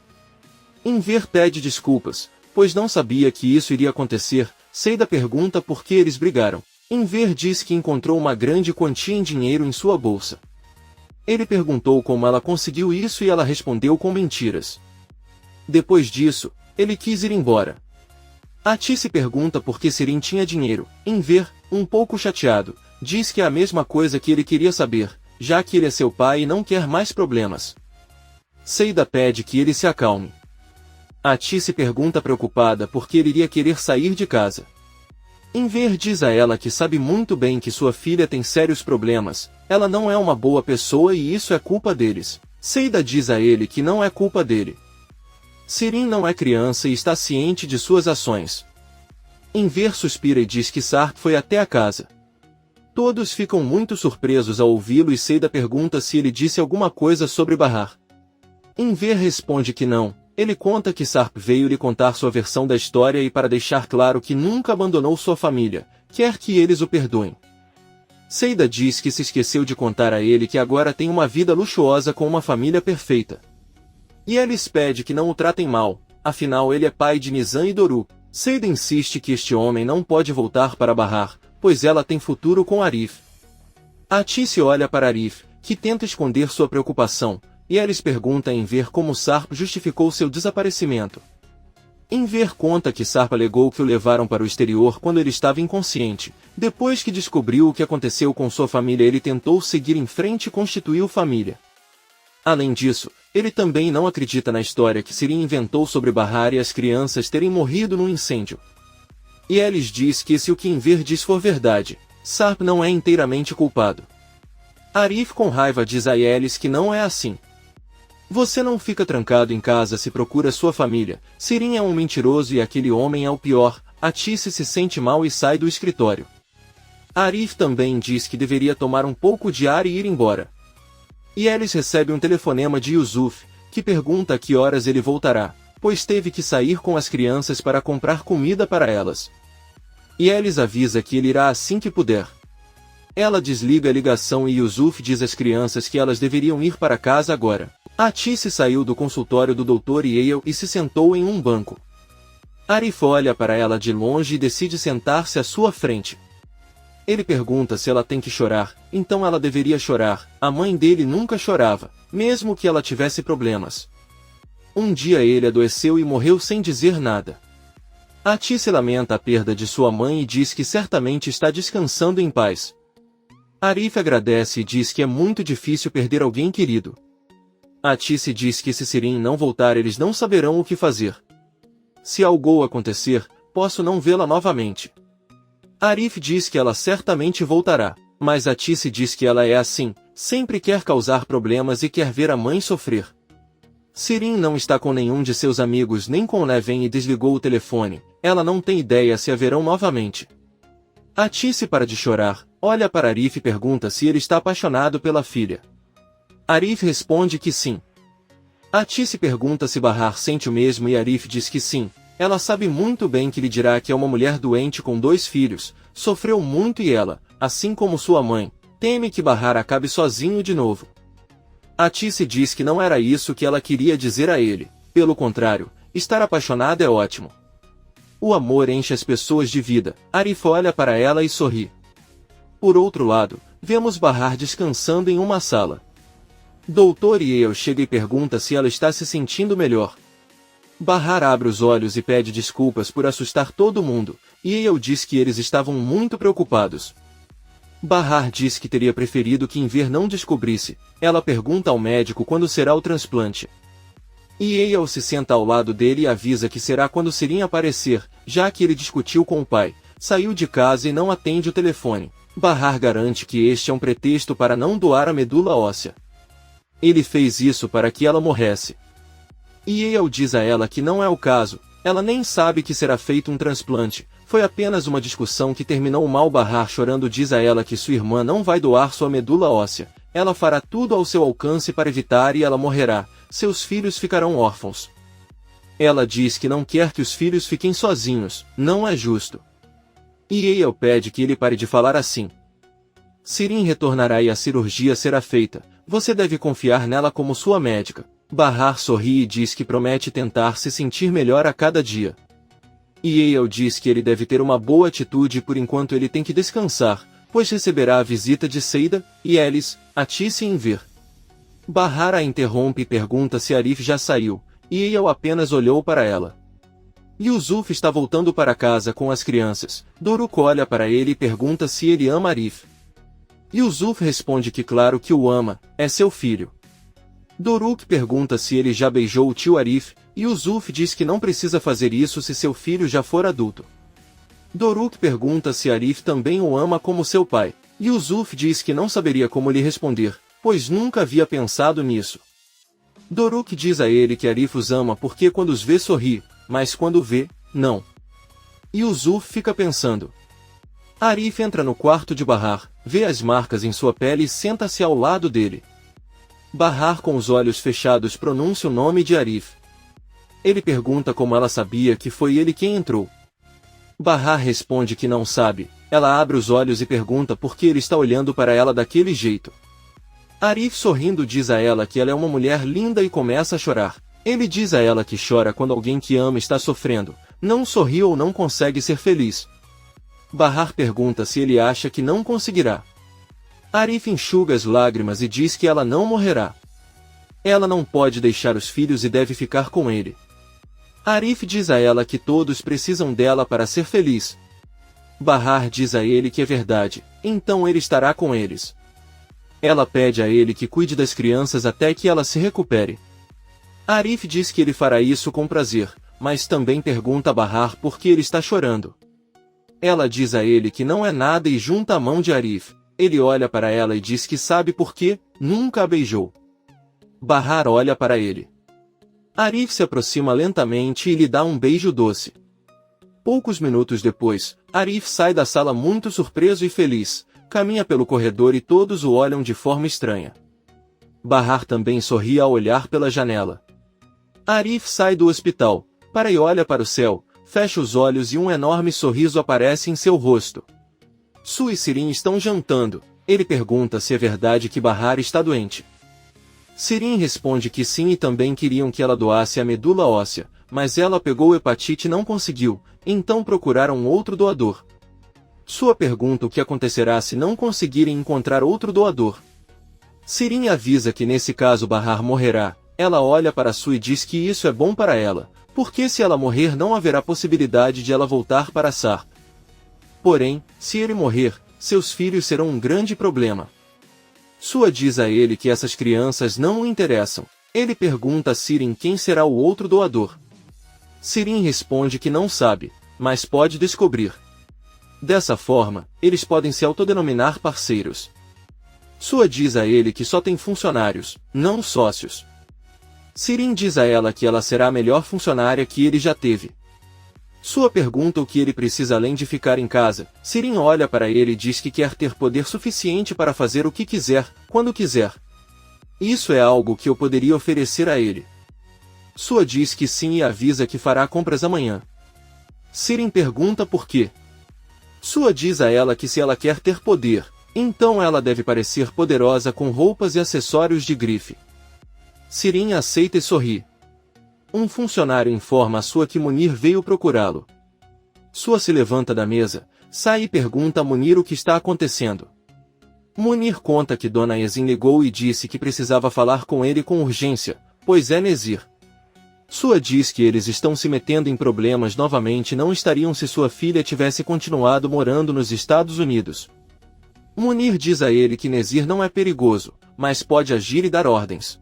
Enver pede desculpas, pois não sabia que isso iria acontecer. Seida pergunta por que eles brigaram. Enver diz que encontrou uma grande quantia em dinheiro em sua bolsa. Ele perguntou como ela conseguiu isso e ela respondeu com mentiras. Depois disso, ele quis ir embora. Atice pergunta por que Sirin tinha dinheiro. Enver, um pouco chateado, diz que é a mesma coisa que ele queria saber, já que ele é seu pai e não quer mais problemas. Seida pede que ele se acalme. Atice pergunta preocupada por que ele iria querer sair de casa. Enver diz a ela que sabe muito bem que sua filha tem sérios problemas, ela não é uma boa pessoa e isso é culpa deles. Seida diz a ele que não é culpa dele. Sirin não é criança e está ciente de suas ações. Enver suspira e diz que Sarp foi até a casa. Todos ficam muito surpresos ao ouvi-lo e Seida pergunta se ele disse alguma coisa sobre Bahar. Enver responde que não. Ele conta que Sarp veio lhe contar sua versão da história e para deixar claro que nunca abandonou sua família, quer que eles o perdoem. Seida diz que se esqueceu de contar a ele que agora tem uma vida luxuosa com uma família perfeita. E Elis pede que não o tratem mal, afinal ele é pai de Nizam e Doru. Seida insiste que este homem não pode voltar para Bahar, pois ela tem futuro com Arif. Atice olha para Arif, que tenta esconder sua preocupação, e Elis pergunta a Enver como Sarp justificou seu desaparecimento. Enver conta que Sarp alegou que o levaram para o exterior quando ele estava inconsciente. Depois que descobriu o que aconteceu com sua família, ele tentou seguir em frente e constituiu família. Além disso, ele também não acredita na história que Sirin inventou sobre Bahar e as crianças terem morrido num incêndio. E Elis diz que se o que Enver diz for verdade, Sarp não é inteiramente culpado. Arif com raiva diz a Elis que não é assim. Você não fica trancado em casa se procura sua família. Sirin é um mentiroso e aquele homem é o pior. Atice se sente mal e sai do escritório. Arif também diz que deveria tomar um pouco de ar e ir embora. E Elis recebe um telefonema de Yusuf, que pergunta a que horas ele voltará, pois teve que sair com as crianças para comprar comida para elas. E Elis avisa que ele irá assim que puder. Ela desliga a ligação e Yusuf diz às crianças que elas deveriam ir para casa agora. Atice saiu do consultório do Dr. Yale e se sentou em um banco. Arif olha para ela de longe e decide sentar-se à sua frente. Ele pergunta se ela tem que chorar, então ela deveria chorar. A mãe dele nunca chorava, mesmo que ela tivesse problemas. Um dia ele adoeceu e morreu sem dizer nada. Atice lamenta a perda de sua mãe e diz que certamente está descansando em paz. Arif agradece e diz que é muito difícil perder alguém querido. Atice diz que se Sirin não voltar eles não saberão o que fazer. Se algo acontecer, posso não vê-la novamente. Arif diz que ela certamente voltará, mas Atice diz que ela é assim, sempre quer causar problemas e quer ver a mãe sofrer. Sirin não está com nenhum de seus amigos nem com Neven e desligou o telefone, ela não tem ideia se a verão novamente. Atice para de chorar, olha para Arif e pergunta se ele está apaixonado pela filha. Arif responde que sim. Atice pergunta se Bahar sente o mesmo e Arif diz que sim. Ela sabe muito bem que lhe dirá que é uma mulher doente com 2 filhos, sofreu muito e ela, assim como sua mãe, teme que Bahar acabe sozinho de novo. Atice diz que não era isso que ela queria dizer a ele, pelo contrário, estar apaixonada é ótimo. O amor enche as pessoas de vida. Arif olha para ela e sorri. Por outro lado, vemos Bahar descansando em uma sala. Dr. Yale chega e pergunta se ela está se sentindo melhor. Bahar abre os olhos e pede desculpas por assustar todo mundo, e Yale diz que eles estavam muito preocupados. Bahar diz que teria preferido que Enver não descobrisse. Ela pergunta ao médico quando será o transplante. Eyal se senta ao lado dele e avisa que será quando Sirin aparecer, já que ele discutiu com o pai, saiu de casa e não atende o telefone. Bahar garante que este é um pretexto para não doar a medula óssea. Ele fez isso para que ela morresse. Eyal diz a ela que não é o caso, ela nem sabe que será feito um transplante, foi apenas uma discussão que terminou mal. Bahar chorando diz a ela que sua irmã não vai doar sua medula óssea, ela fará tudo ao seu alcance para evitar e ela morrerá, seus filhos ficarão órfãos. Ela diz que não quer que os filhos fiquem sozinhos, não é justo. Eyal pede que ele pare de falar assim. Sirin retornará e a cirurgia será feita, você deve confiar nela como sua médica. Bahar sorri e diz que promete tentar se sentir melhor a cada dia. Eyal diz que ele deve ter uma boa atitude e por enquanto ele tem que descansar, pois receberá a visita de Seida e Elis, a Tissi em vir. Bahar a interrompe e pergunta se Arif já saiu, e Eyal apenas olhou para ela. Yusuf está voltando para casa com as crianças. Doruk olha para ele e pergunta se ele ama Arif. Yusuf responde que claro que o ama, é seu filho. Doruk pergunta se ele já beijou o tio Arif, e Yusuf diz que não precisa fazer isso se seu filho já for adulto. Doruk pergunta se Arif também o ama como seu pai. Yusuf diz que não saberia como lhe responder, pois nunca havia pensado nisso. Doruk diz a ele que Arif os ama porque quando os vê sorri, mas quando vê, não. Yusuf fica pensando. Arif entra no quarto de Bahar, vê as marcas em sua pele e senta-se ao lado dele. Bahar com os olhos fechados pronuncia o nome de Arif. Ele pergunta como ela sabia que foi ele quem entrou. Bahar responde que não sabe, ela abre os olhos e pergunta por que ele está olhando para ela daquele jeito. Arif sorrindo diz a ela que ela é uma mulher linda e começa a chorar. Ele diz a ela que chora quando alguém que ama está sofrendo, não sorri ou não consegue ser feliz. Bahar pergunta se ele acha que não conseguirá. Arif enxuga as lágrimas e diz que ela não morrerá. Ela não pode deixar os filhos e deve ficar com ele. Arif diz a ela que todos precisam dela para ser feliz. Bahar diz a ele que é verdade, então ele estará com eles. Ela pede a ele que cuide das crianças até que ela se recupere. Arif diz que ele fará isso com prazer, mas também pergunta a Bahar por que ele está chorando. Ela diz a ele que não é nada e junta a mão de Arif. Ele olha para ela e diz que sabe por quê, nunca a beijou. Bahar olha para ele. Arif se aproxima lentamente e lhe dá um beijo doce. Poucos minutos depois, Arif sai da sala muito surpreso e feliz, caminha pelo corredor e todos o olham de forma estranha. Bahar também sorri ao olhar pela janela. Arif sai do hospital, para e olha para o céu, fecha os olhos e um enorme sorriso aparece em seu rosto. Su e Sirin estão jantando, ele pergunta se é verdade que Bahar está doente. Sirin responde que sim e também queriam que ela doasse a medula óssea, mas ela pegou hepatite e não conseguiu, então procuraram outro doador. Sua pergunta o que acontecerá se não conseguirem encontrar outro doador. Sirin avisa que nesse caso Bahar morrerá, ela olha para Su e diz que isso é bom para ela, porque se ela morrer não haverá possibilidade de ela voltar para Sar. Porém, se ele morrer, seus filhos serão um grande problema. Sua diz a ele que essas crianças não o interessam. Ele pergunta a Sirin quem será o outro doador. Sirin responde que não sabe, mas pode descobrir. Dessa forma, eles podem se autodenominar parceiros. Sua diz a ele que só tem funcionários, não sócios. Sirin diz a ela que ela será a melhor funcionária que ele já teve. Sua pergunta o que ele precisa além de ficar em casa. Sirin olha para ele e diz que quer ter poder suficiente para fazer o que quiser, quando quiser. Isso é algo que eu poderia oferecer a ele. Sua diz que sim e avisa que fará compras amanhã. Sirin pergunta por quê. Sua diz a ela que se ela quer ter poder, então ela deve parecer poderosa com roupas e acessórios de grife. Sirin aceita e sorri. Um funcionário informa a Sua que Munir veio procurá-lo. Sua se levanta da mesa, sai e pergunta a Munir o que está acontecendo. Munir conta que Dona Yazin ligou e disse que precisava falar com ele com urgência, pois é Nezir. Sua diz que eles estão se metendo em problemas novamente e não estariam se sua filha tivesse continuado morando nos Estados Unidos. Munir diz a ele que Nezir não é perigoso, mas pode agir e dar ordens.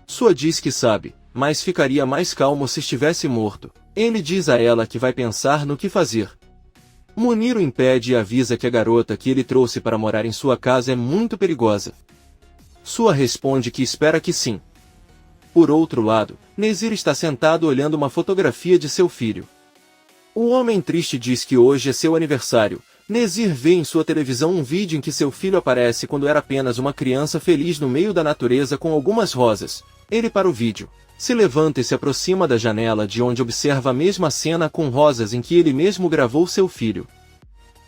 Sua diz que sabe, mas ficaria mais calmo se estivesse morto. Ele diz a ela que vai pensar no que fazer. Munir o impede e avisa que a garota que ele trouxe para morar em sua casa é muito perigosa. Sua responde que espera que sim. Por outro lado, Nezir está sentado olhando uma fotografia de seu filho. O homem triste diz que hoje é seu aniversário. Nezir vê em sua televisão um vídeo em que seu filho aparece quando era apenas uma criança feliz no meio da natureza com algumas rosas. Ele para o vídeo, se levanta e se aproxima da janela de onde observa a mesma cena com rosas em que ele mesmo gravou seu filho.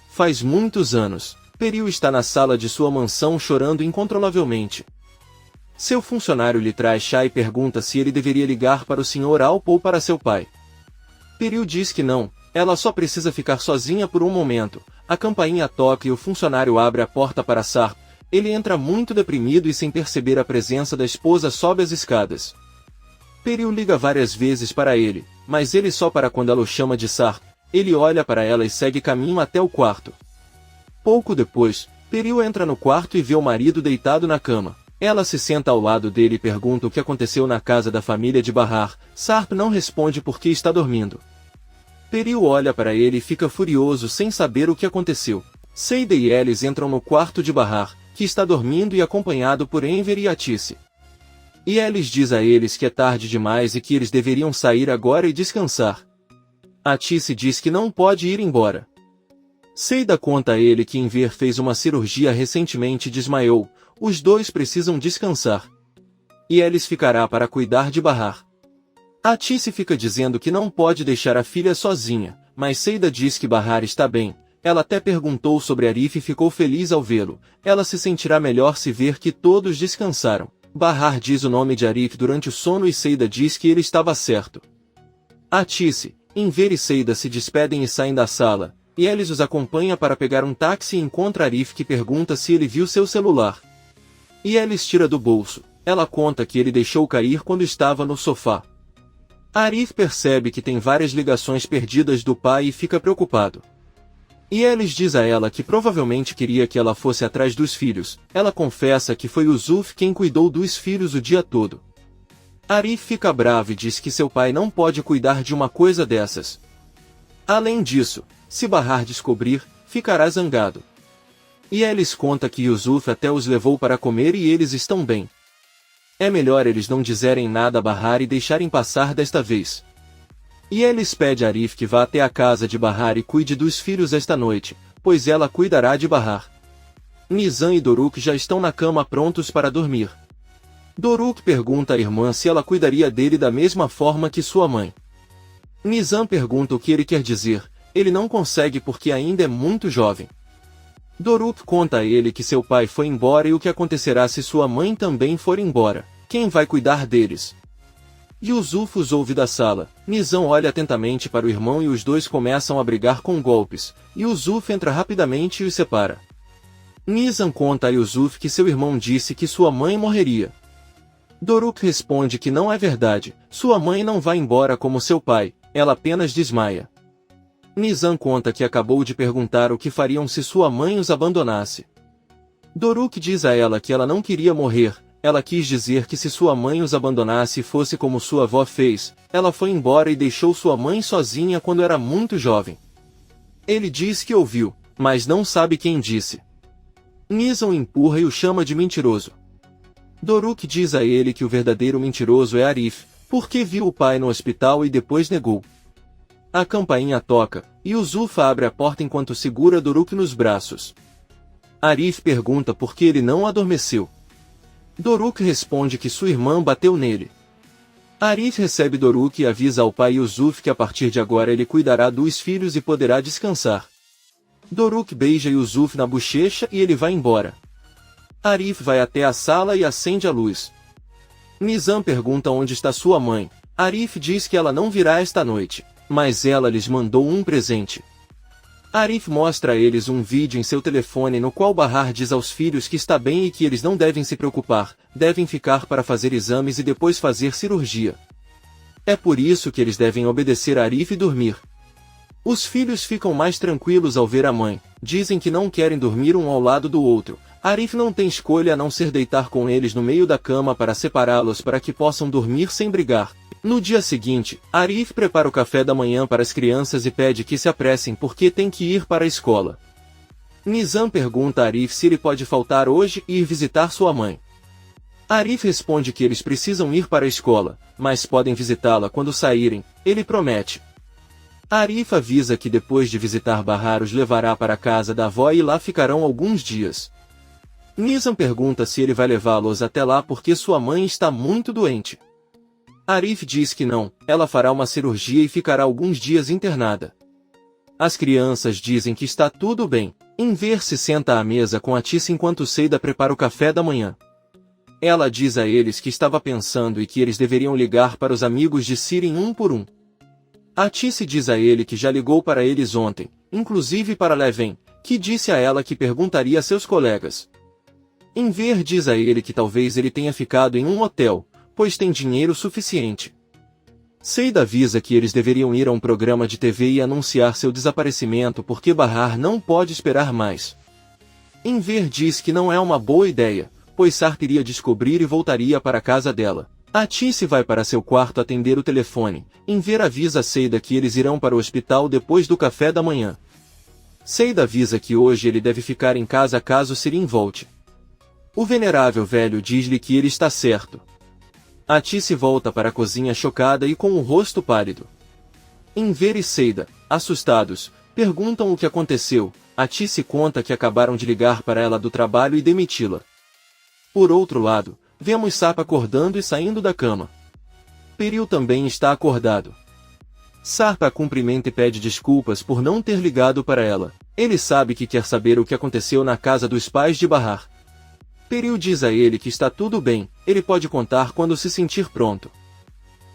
Faz muitos anos, Peril está na sala de sua mansão chorando incontrolavelmente. Seu funcionário lhe traz chá e pergunta se ele deveria ligar para o Sr. Alp ou para seu pai. Peril diz que não, ela só precisa ficar sozinha por um momento. A campainha toca e o funcionário abre a porta para Sarp. Ele entra muito deprimido e sem perceber a presença da esposa sobe as escadas. Peril liga várias vezes para ele, mas ele só para quando ela o chama de Sarp. Ele olha para ela e segue caminho até o quarto. Pouco depois, Peril entra no quarto e vê o marido deitado na cama. Ela se senta ao lado dele e pergunta o que aconteceu na casa da família de Bahar. Sarp não responde porque está dormindo. Peril olha para ele e fica furioso sem saber o que aconteceu. Seida e Elis entram no quarto de Bahar, que está dormindo e acompanhado por Enver e Atice. E Elis diz a eles que é tarde demais e que eles deveriam sair agora e descansar. Atice diz que não pode ir embora. Seida conta a ele que Enver fez uma cirurgia recentemente e desmaiou. Os dois precisam descansar. E Elis ficará para cuidar de Bahar. Atice fica dizendo que não pode deixar a filha sozinha, mas Seida diz que Bahar está bem. Ela até perguntou sobre Arif e ficou feliz ao vê-lo. Ela se sentirá melhor se ver que todos descansaram. Bahar diz o nome de Arif durante o sono e Seida diz que ele estava certo. Atice, Enver e Seida se despedem e saem da sala, e Elis os acompanha para pegar um táxi e encontra Arif que pergunta se ele viu seu celular. E Elis tira do bolso. Ela conta que ele deixou cair quando estava no sofá. Arif percebe que tem várias ligações perdidas do pai e fica preocupado. E Elis diz a ela que provavelmente queria que ela fosse atrás dos filhos. Ela confessa que foi o Zuf quem cuidou dos filhos o dia todo. Arif fica bravo e diz que seu pai não pode cuidar de uma coisa dessas. Além disso, se Bahar descobrir, ficará zangado. E Elis conta que Yusuf até os levou para comer e eles estão bem. É melhor eles não dizerem nada a Bahar e deixarem passar desta vez. E Elis pede a Arif que vá até a casa de Bahar e cuide dos filhos esta noite, pois ela cuidará de Bahar. Nizam e Doruk já estão na cama prontos para dormir. Doruk pergunta à irmã se ela cuidaria dele da mesma forma que sua mãe. Nizam pergunta o que ele quer dizer. Ele não consegue porque ainda é muito jovem. Doruk conta a ele que seu pai foi embora e o que acontecerá se sua mãe também for embora. Quem vai cuidar deles? Yusuf os ouve da sala. Nizam olha atentamente para o irmão e os dois começam a brigar com golpes. Yusuf entra rapidamente e os separa. Nizam conta a Yusuf que seu irmão disse que sua mãe morreria. Doruk responde que não é verdade. Sua mãe não vai embora como seu pai, ela apenas desmaia. Nizam conta que acabou de perguntar o que fariam se sua mãe os abandonasse. Doruk diz a ela que ela não queria morrer, ela quis dizer que se sua mãe os abandonasse e fosse como sua avó fez, ela foi embora e deixou sua mãe sozinha quando era muito jovem. Ele diz que ouviu, mas não sabe quem disse. Nizam empurra e o chama de mentiroso. Doruk diz a ele que o verdadeiro mentiroso é Arif, porque viu o pai no hospital e depois negou. A campainha toca, e Yusuf abre a porta enquanto segura Doruk nos braços. Arif pergunta por que ele não adormeceu. Doruk responde que sua irmã bateu nele. Arif recebe Doruk e avisa ao pai Yusuf que a partir de agora ele cuidará dos filhos e poderá descansar. Doruk beija Yusuf na bochecha e ele vai embora. Arif vai até a sala e acende a luz. Nizam pergunta onde está sua mãe. Arif diz que ela não virá esta noite, mas ela lhes mandou um presente. Arif mostra a eles um vídeo em seu telefone no qual Bahar diz aos filhos que está bem e que eles não devem se preocupar, devem ficar para fazer exames e depois fazer cirurgia. É por isso que eles devem obedecer a Arif e dormir. Os filhos ficam mais tranquilos ao ver a mãe, dizem que não querem dormir um ao lado do outro. Arif não tem escolha a não ser deitar com eles no meio da cama para separá-los para que possam dormir sem brigar. No dia seguinte, Arif prepara o café da manhã para as crianças e pede que se apressem porque tem que ir para a escola. Nizam pergunta a Arif se ele pode faltar hoje e ir visitar sua mãe. Arif responde que eles precisam ir para a escola, mas podem visitá-la quando saírem, ele promete. Arif avisa que depois de visitar Bahar os levará para a casa da avó e lá ficarão alguns dias. Nizam pergunta se ele vai levá-los até lá porque sua mãe está muito doente. Arif diz que não, ela fará uma cirurgia e ficará alguns dias internada. As crianças dizem que está tudo bem. Enver se senta à mesa com Atis enquanto Seida prepara o café da manhã. Ela diz a eles que estava pensando e que eles deveriam ligar para os amigos de Sirin um por um. Atis diz a ele que já ligou para eles ontem, inclusive para Leven, que disse a ela que perguntaria a seus colegas. Enver diz a ele que talvez ele tenha ficado em um hotel, pois tem dinheiro suficiente. Seida avisa que eles deveriam ir a um programa de TV e anunciar seu desaparecimento porque Bahar não pode esperar mais. Enver diz que não é uma boa ideia, pois Sarp iria descobrir e voltaria para a casa dela. Atis vai para seu quarto atender o telefone. Enver avisa a Seida que eles irão para o hospital depois do café da manhã. Seida avisa que hoje ele deve ficar em casa caso Sirin volte. O venerável velho diz-lhe que ele está certo. Atis volta para a cozinha chocada e com o rosto pálido. Enver e Seida, assustados, perguntam o que aconteceu. Atis conta que acabaram de ligar para ela do trabalho e demiti-la. Por outro lado, vemos Sarp acordando e saindo da cama. Peril também está acordado. Sarp a cumprimenta e pede desculpas por não ter ligado para ela. Ele sabe que quer saber o que aconteceu na casa dos pais de Bahar. Peril diz a ele que está tudo bem, ele pode contar quando se sentir pronto.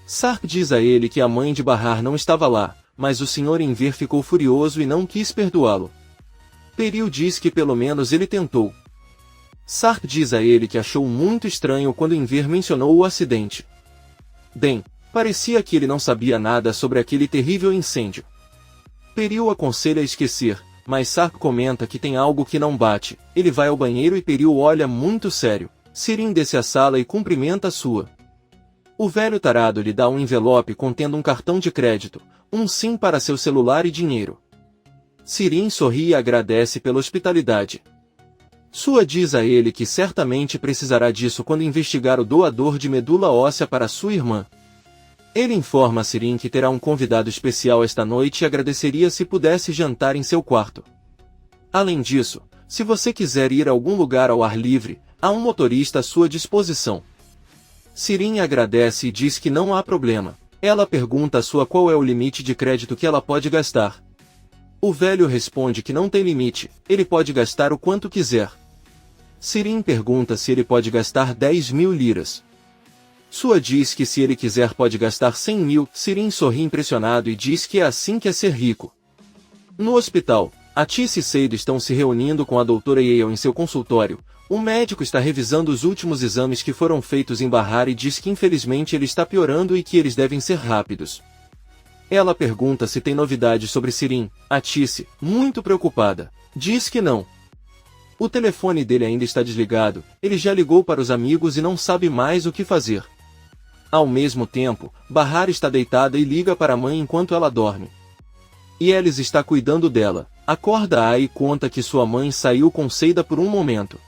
Sarp diz a ele que a mãe de Bahar não estava lá, mas o Sr. Enver ficou furioso e não quis perdoá-lo. Peril diz que pelo menos ele tentou. Sarp diz a ele que achou muito estranho quando Enver mencionou o acidente. Bem, parecia que ele não sabia nada sobre aquele terrível incêndio. Peril aconselha a esquecer, mas Sarp comenta que tem algo que não bate. Ele vai ao banheiro e Peril olha muito sério. Sirin desce à sala e cumprimenta a sua. O velho tarado lhe dá um envelope contendo um cartão de crédito, um SIM para seu celular e dinheiro. Sirin sorri e agradece pela hospitalidade. Sua diz a ele que certamente precisará disso quando investigar o doador de medula óssea para sua irmã. Ele informa a Sirin que terá um convidado especial esta noite e agradeceria se pudesse jantar em seu quarto. Além disso, se você quiser ir a algum lugar ao ar livre, há um motorista à sua disposição. Sirin agradece e diz que não há problema. Ela pergunta a sua qual é o limite de crédito que ela pode gastar. O velho responde que não tem limite, ele pode gastar o quanto quiser. Sirin pergunta se ele pode gastar 10.000 liras. Sua diz que se ele quiser pode gastar 100.000. Sirin sorri impressionado e diz que é assim que é ser rico. No hospital, Atis e Seida estão se reunindo com a doutora Yale em seu consultório. O médico está revisando os últimos exames que foram feitos em Bahar e diz que infelizmente ele está piorando e que eles devem ser rápidos. Ela pergunta se tem novidade sobre Sirin. Atis, muito preocupada, diz que não. O telefone dele ainda está desligado, ele já ligou para os amigos e não sabe mais o que fazer. Ao mesmo tempo, Bahar está deitada e liga para a mãe enquanto ela dorme. Yelis está cuidando dela, acorda e conta que sua mãe saiu com Seida por um momento.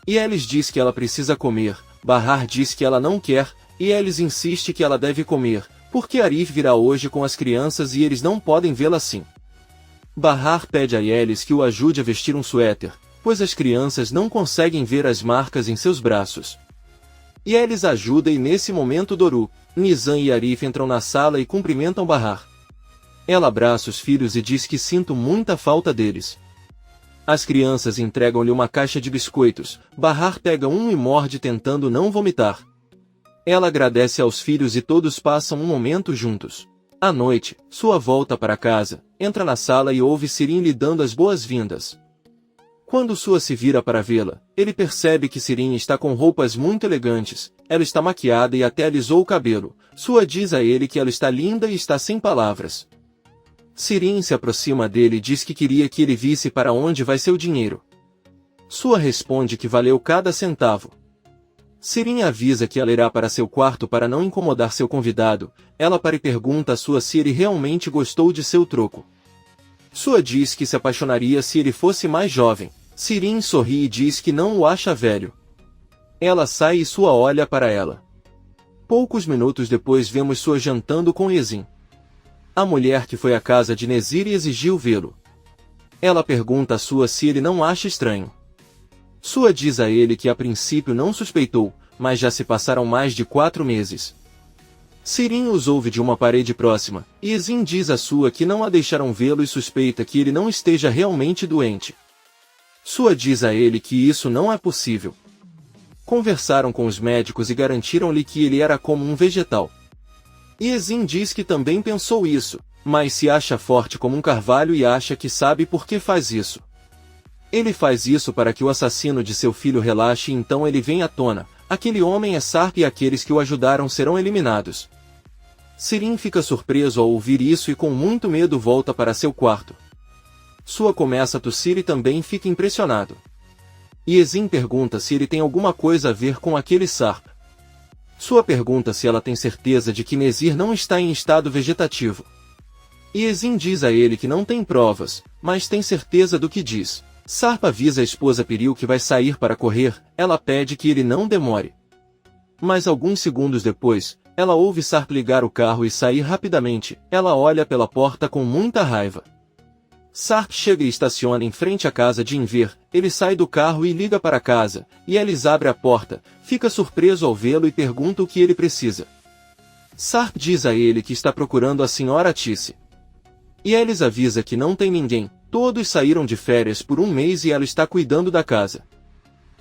Yelis diz que ela precisa comer, Bahar diz que ela não quer, e Yelis insiste que ela deve comer, porque Arif virá hoje com as crianças e eles não podem vê-la assim. Bahar pede a Yelis que o ajude a vestir um suéter, pois as crianças não conseguem ver as marcas em seus braços. Yelis ajuda e nesse momento Doru, Nizam e Arif entram na sala e cumprimentam Bahar. Ela abraça os filhos e diz que sinto muita falta deles. As crianças entregam-lhe uma caixa de biscoitos, Bahar pega um e morde tentando não vomitar. Ela agradece aos filhos e todos passam um momento juntos. À noite, sua volta para casa, entra na sala e ouve Sirin lhe dando as boas-vindas. Quando Sua se vira para vê-la, ele percebe que Sirin está com roupas muito elegantes, ela está maquiada e até alisou o cabelo. Sua diz a ele que ela está linda e está sem palavras. Sirin se aproxima dele e diz que queria que ele visse para onde vai seu dinheiro. Sua responde que valeu cada centavo. Sirin avisa que ela irá para seu quarto para não incomodar seu convidado. Ela para e pergunta a sua se ele realmente gostou de seu troco. Sua diz que se apaixonaria se ele fosse mais jovem. Sirin sorri e diz que não o acha velho. Ela sai e sua olha para ela. Poucos minutos depois vemos sua jantando com Yezin. A mulher que foi à casa de Nezir e exigiu vê-lo. Ela pergunta a sua se ele não acha estranho. Sua diz a ele que a princípio não suspeitou, mas já se passaram mais de 4 meses. Sirin os ouve de uma parede próxima, e Yezin diz a sua que não a deixaram vê-lo e suspeita que ele não esteja realmente doente. Sua diz a ele que isso não é possível. Conversaram com os médicos e garantiram-lhe que ele era como um vegetal. Yezin diz que também pensou isso, mas se acha forte como um carvalho e acha que sabe por que faz isso. Ele faz isso para que o assassino de seu filho relaxe e então ele vem à tona. Aquele homem é Sarp e aqueles que o ajudaram serão eliminados. Sirin fica surpreso ao ouvir isso e com muito medo volta para seu quarto. Sua começa a tossir e também fica impressionado. Yezin pergunta se ele tem alguma coisa a ver com aquele Sarp. Sua pergunta se ela tem certeza de que Nezir não está em estado vegetativo. Yezin diz a ele que não tem provas, mas tem certeza do que diz. Sarp avisa a esposa Piril que vai sair para correr, ela pede que ele não demore. Mas alguns segundos depois, ela ouve Sarp ligar o carro e sair rapidamente, ela olha pela porta com muita raiva. Sarp chega e estaciona em frente à casa de Inver, ele sai do carro e liga para casa, e Elis abre a porta, fica surpreso ao vê-lo e pergunta o que ele precisa. Sarp diz a ele que está procurando a Sra. Tice. E Elis avisa que não tem ninguém, todos saíram de férias por 1 mês e ela está cuidando da casa.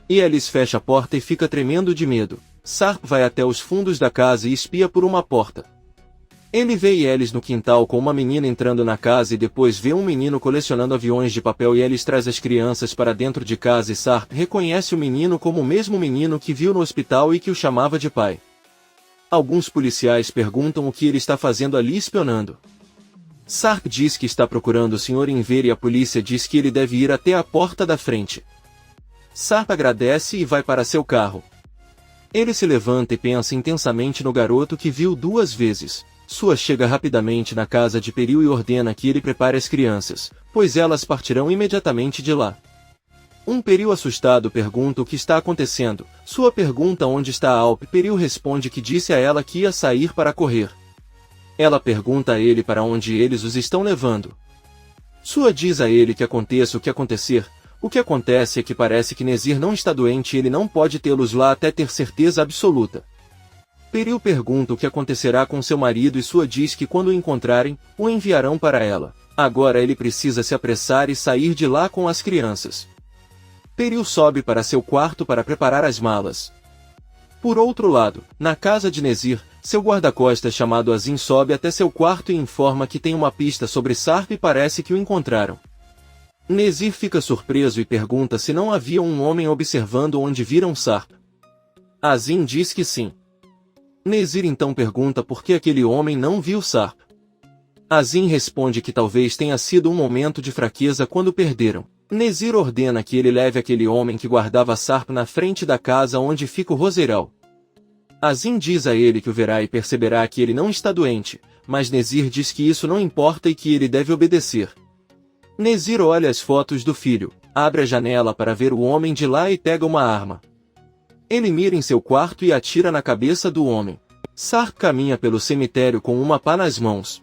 E Elis fecha a porta e fica tremendo de medo. Sarp vai até os fundos da casa e espia por uma porta. Ele vê Elis no quintal com uma menina entrando na casa e depois vê um menino colecionando aviões de papel e Elis traz as crianças para dentro de casa e Sarp reconhece o menino como o mesmo menino que viu no hospital e que o chamava de pai. Alguns policiais perguntam o que ele está fazendo ali espionando. Sarp diz que está procurando o Sr. Inver e a polícia diz que ele deve ir até a porta da frente. Sarp agradece e vai para seu carro. Ele se levanta e pensa intensamente no garoto que viu 2 vezes. Sua chega rapidamente na casa de Peril e ordena que ele prepare as crianças, pois elas partirão imediatamente de lá. Peril assustado pergunta o que está acontecendo. Sua pergunta onde está Alp. Peril responde que disse a ela que ia sair para correr. Ela pergunta a ele para onde eles os estão levando. Sua diz a ele que aconteça o que acontecer. O que acontece é que parece que Nezir não está doente e ele não pode tê-los lá até ter certeza absoluta. Peril pergunta o que acontecerá com seu marido e Sua diz que quando o encontrarem, o enviarão para ela. Agora ele precisa se apressar e sair de lá com as crianças. Peril sobe para seu quarto para preparar as malas. Por outro lado, na casa de Nezir, seu guarda-costas chamado Azim sobe até seu quarto e informa que tem uma pista sobre Sarp e parece que o encontraram. Nezir fica surpreso e pergunta se não havia um homem observando onde viram Sarp. Azim diz que sim. Nezir então pergunta por que aquele homem não viu Sarp. Azim responde que talvez tenha sido um momento de fraqueza quando perderam. Nezir ordena que ele leve aquele homem que guardava Sarp na frente da casa onde fica o roseiral. Azim diz a ele que o verá e perceberá que ele não está doente, mas Nezir diz que isso não importa e que ele deve obedecer. Nezir olha as fotos do filho, abre a janela para ver o homem de lá e pega uma arma. Ele mira em seu quarto e atira na cabeça do homem. Sarp caminha pelo cemitério com uma pá nas mãos.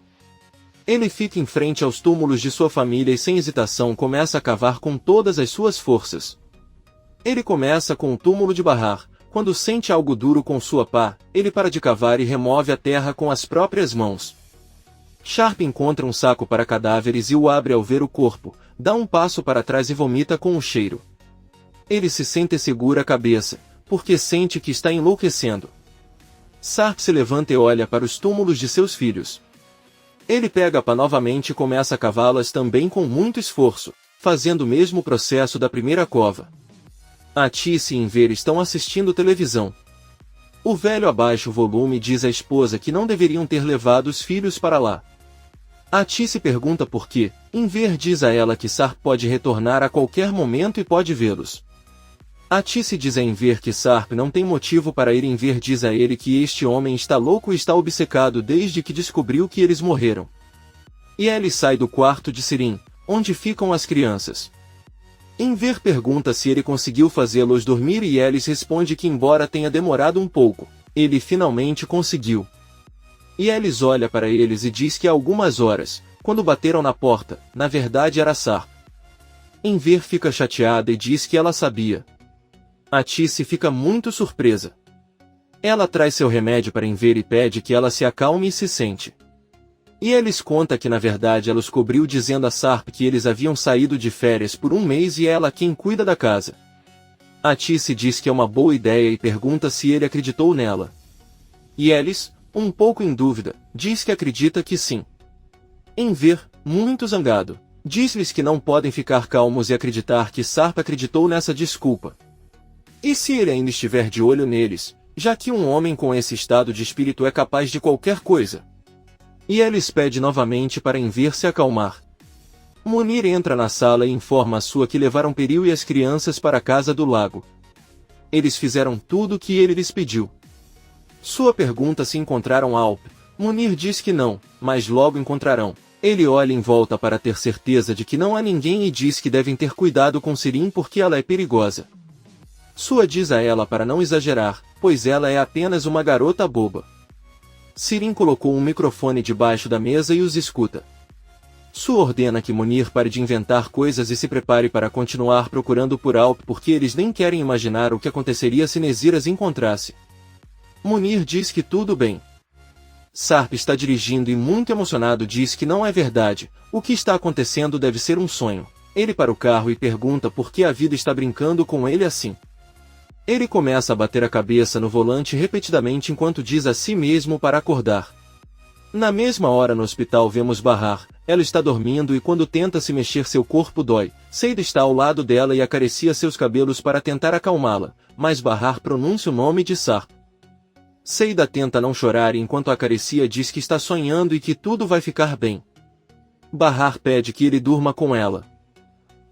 Ele fica em frente aos túmulos de sua família e sem hesitação começa a cavar com todas as suas forças. Ele começa com o túmulo de Bahar. Quando sente algo duro com sua pá, ele para de cavar e remove a terra com as próprias mãos. Sharp encontra um saco para cadáveres e o abre ao ver o corpo, dá um passo para trás e vomita com o cheiro. Ele se sente e segura a cabeça, porque sente que está enlouquecendo. Sarp se levanta e olha para os túmulos de seus filhos. Ele pega a pá novamente e começa a cavá-las também com muito esforço, fazendo o mesmo processo da primeira cova. A Tice e Inver estão assistindo televisão. O velho abaixa o volume e diz à esposa que não deveriam ter levado os filhos para lá. A Tice pergunta por quê. Inver diz a ela que Sarp pode retornar a qualquer momento e pode vê-los. Atice diz a Enver que Sarp não tem motivo para ir. Enver diz a ele que este homem está louco e está obcecado desde que descobriu que eles morreram. E ele sai do quarto de Sirin, onde ficam as crianças. Enver pergunta se ele conseguiu fazê-los dormir e Elis responde que embora tenha demorado um pouco, ele finalmente conseguiu. E Elis olha para eles e diz que há algumas horas, quando bateram na porta, na verdade era Sarp. Enver fica chateada e diz que ela sabia. Atice fica muito surpresa. Ela traz seu remédio para Enver e pede que ela se acalme e se sente. E Elis conta que na verdade ela os cobriu dizendo a Sarp que eles haviam saído de férias por um mês e é ela quem cuida da casa. Atice diz que é uma boa ideia e pergunta se ele acreditou nela. E Elis, um pouco em dúvida, diz que acredita que sim. Enver, muito zangado, diz-lhes que não podem ficar calmos e acreditar que Sarp acreditou nessa desculpa. E se ele ainda estiver de olho neles, já que um homem com esse estado de espírito é capaz de qualquer coisa? E Elis pede novamente para Enver se acalmar. Munir entra na sala e informa a sua que levaram Peril e as crianças para a casa do lago. Eles fizeram tudo o que ele lhes pediu. Sua pergunta se encontraram Alp. Munir diz que não, mas logo encontrarão. Ele olha em volta para ter certeza de que não há ninguém e diz que devem ter cuidado com Sirin porque ela é perigosa. Sua diz a ela para não exagerar, pois ela é apenas uma garota boba. Sirin colocou um microfone debaixo da mesa e os escuta. Sua ordena que Munir pare de inventar coisas e se prepare para continuar procurando por Alp porque eles nem querem imaginar o que aconteceria se Nezir as encontrasse. Munir diz que tudo bem. Sarp está dirigindo e muito emocionado diz que não é verdade, o que está acontecendo deve ser um sonho. Ele para o carro e pergunta por que a vida está brincando com ele assim. Ele começa a bater a cabeça no volante repetidamente enquanto diz a si mesmo para acordar. Na mesma hora no hospital vemos Bahar, ela está dormindo e quando tenta se mexer seu corpo dói. Seida está ao lado dela e acaricia seus cabelos para tentar acalmá-la, mas Bahar pronuncia o nome de Sarp. Seida tenta não chorar e enquanto acaricia diz que está sonhando e que tudo vai ficar bem. Bahar pede que ele durma com ela.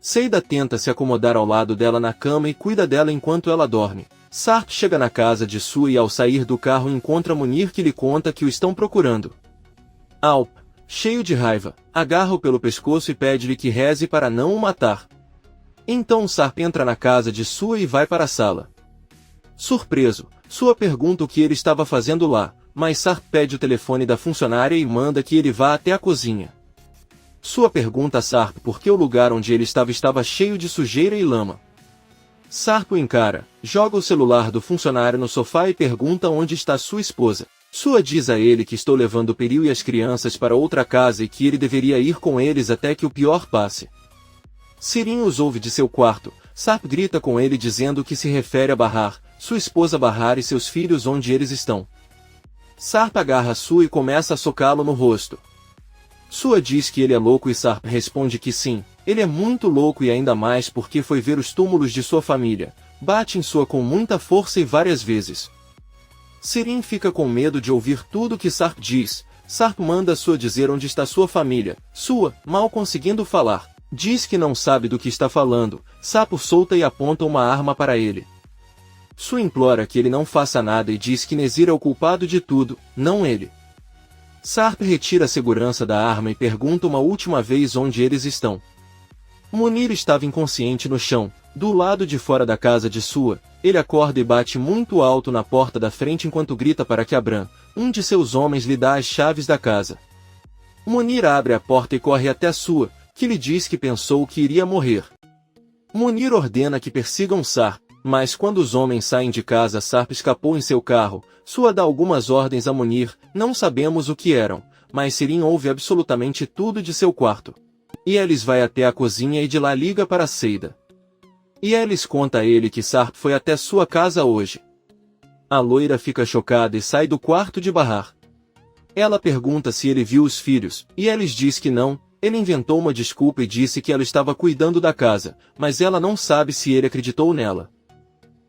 Seida tenta se acomodar ao lado dela na cama e cuida dela enquanto ela dorme. Sarp chega na casa de Sue e ao sair do carro encontra Munir que lhe conta que o estão procurando. Alp, cheio de raiva, agarra-o pelo pescoço e pede-lhe que reze para não o matar. Então Sarp entra na casa de Sue e vai para a sala. Surpreso, Sue pergunta o que ele estava fazendo lá, mas Sarp pede o telefone da funcionária e manda que ele vá até a cozinha. Sue pergunta a Sarp por que o lugar onde ele estava cheio de sujeira e lama. Sarp o encara, joga o celular do funcionário no sofá e pergunta onde está sua esposa. Sue diz a ele que estou levando Peril e as crianças para outra casa e que ele deveria ir com eles até que o pior passe. Sirin os ouve de seu quarto. Sarp grita com ele dizendo que se refere a Bahar, sua esposa Bahar e seus filhos onde eles estão. Sarp agarra Sue e começa a socá-lo no rosto. Sue diz que ele é louco e Sarp responde que sim, ele é muito louco e ainda mais porque foi ver os túmulos de sua família. Bate em Sue com muita força e várias vezes. Sirin fica com medo de ouvir tudo que Sarp diz. Sarp manda Sue dizer onde está sua família. Sue, mal conseguindo falar, diz que não sabe do que está falando. Sarp solta e aponta uma arma para ele. Sue implora que ele não faça nada e diz que Nezir é o culpado de tudo, não ele. Sarp retira a segurança da arma e pergunta uma última vez onde eles estão. Munir estava inconsciente no chão, do lado de fora da casa de Sue. Ele acorda e bate muito alto na porta da frente enquanto grita para que Abram, um de seus homens, lhe dá as chaves da casa. Munir abre a porta e corre até Sue, que lhe diz que pensou que iria morrer. Munir ordena que persigam Sarp, mas quando os homens saem de casa Sarp escapou em seu carro. Sue dá algumas ordens a Munir, não sabemos o que eram, mas Sirin ouve absolutamente tudo de seu quarto. E Elis vai até a cozinha e de lá liga para Seida. E Elis conta a ele que Sarp foi até sua casa hoje. A loira fica chocada e sai do quarto de Bahar. Ela pergunta se ele viu os filhos, e Elis diz que não. Ele inventou uma desculpa e disse que ela estava cuidando da casa, mas ela não sabe se ele acreditou nela.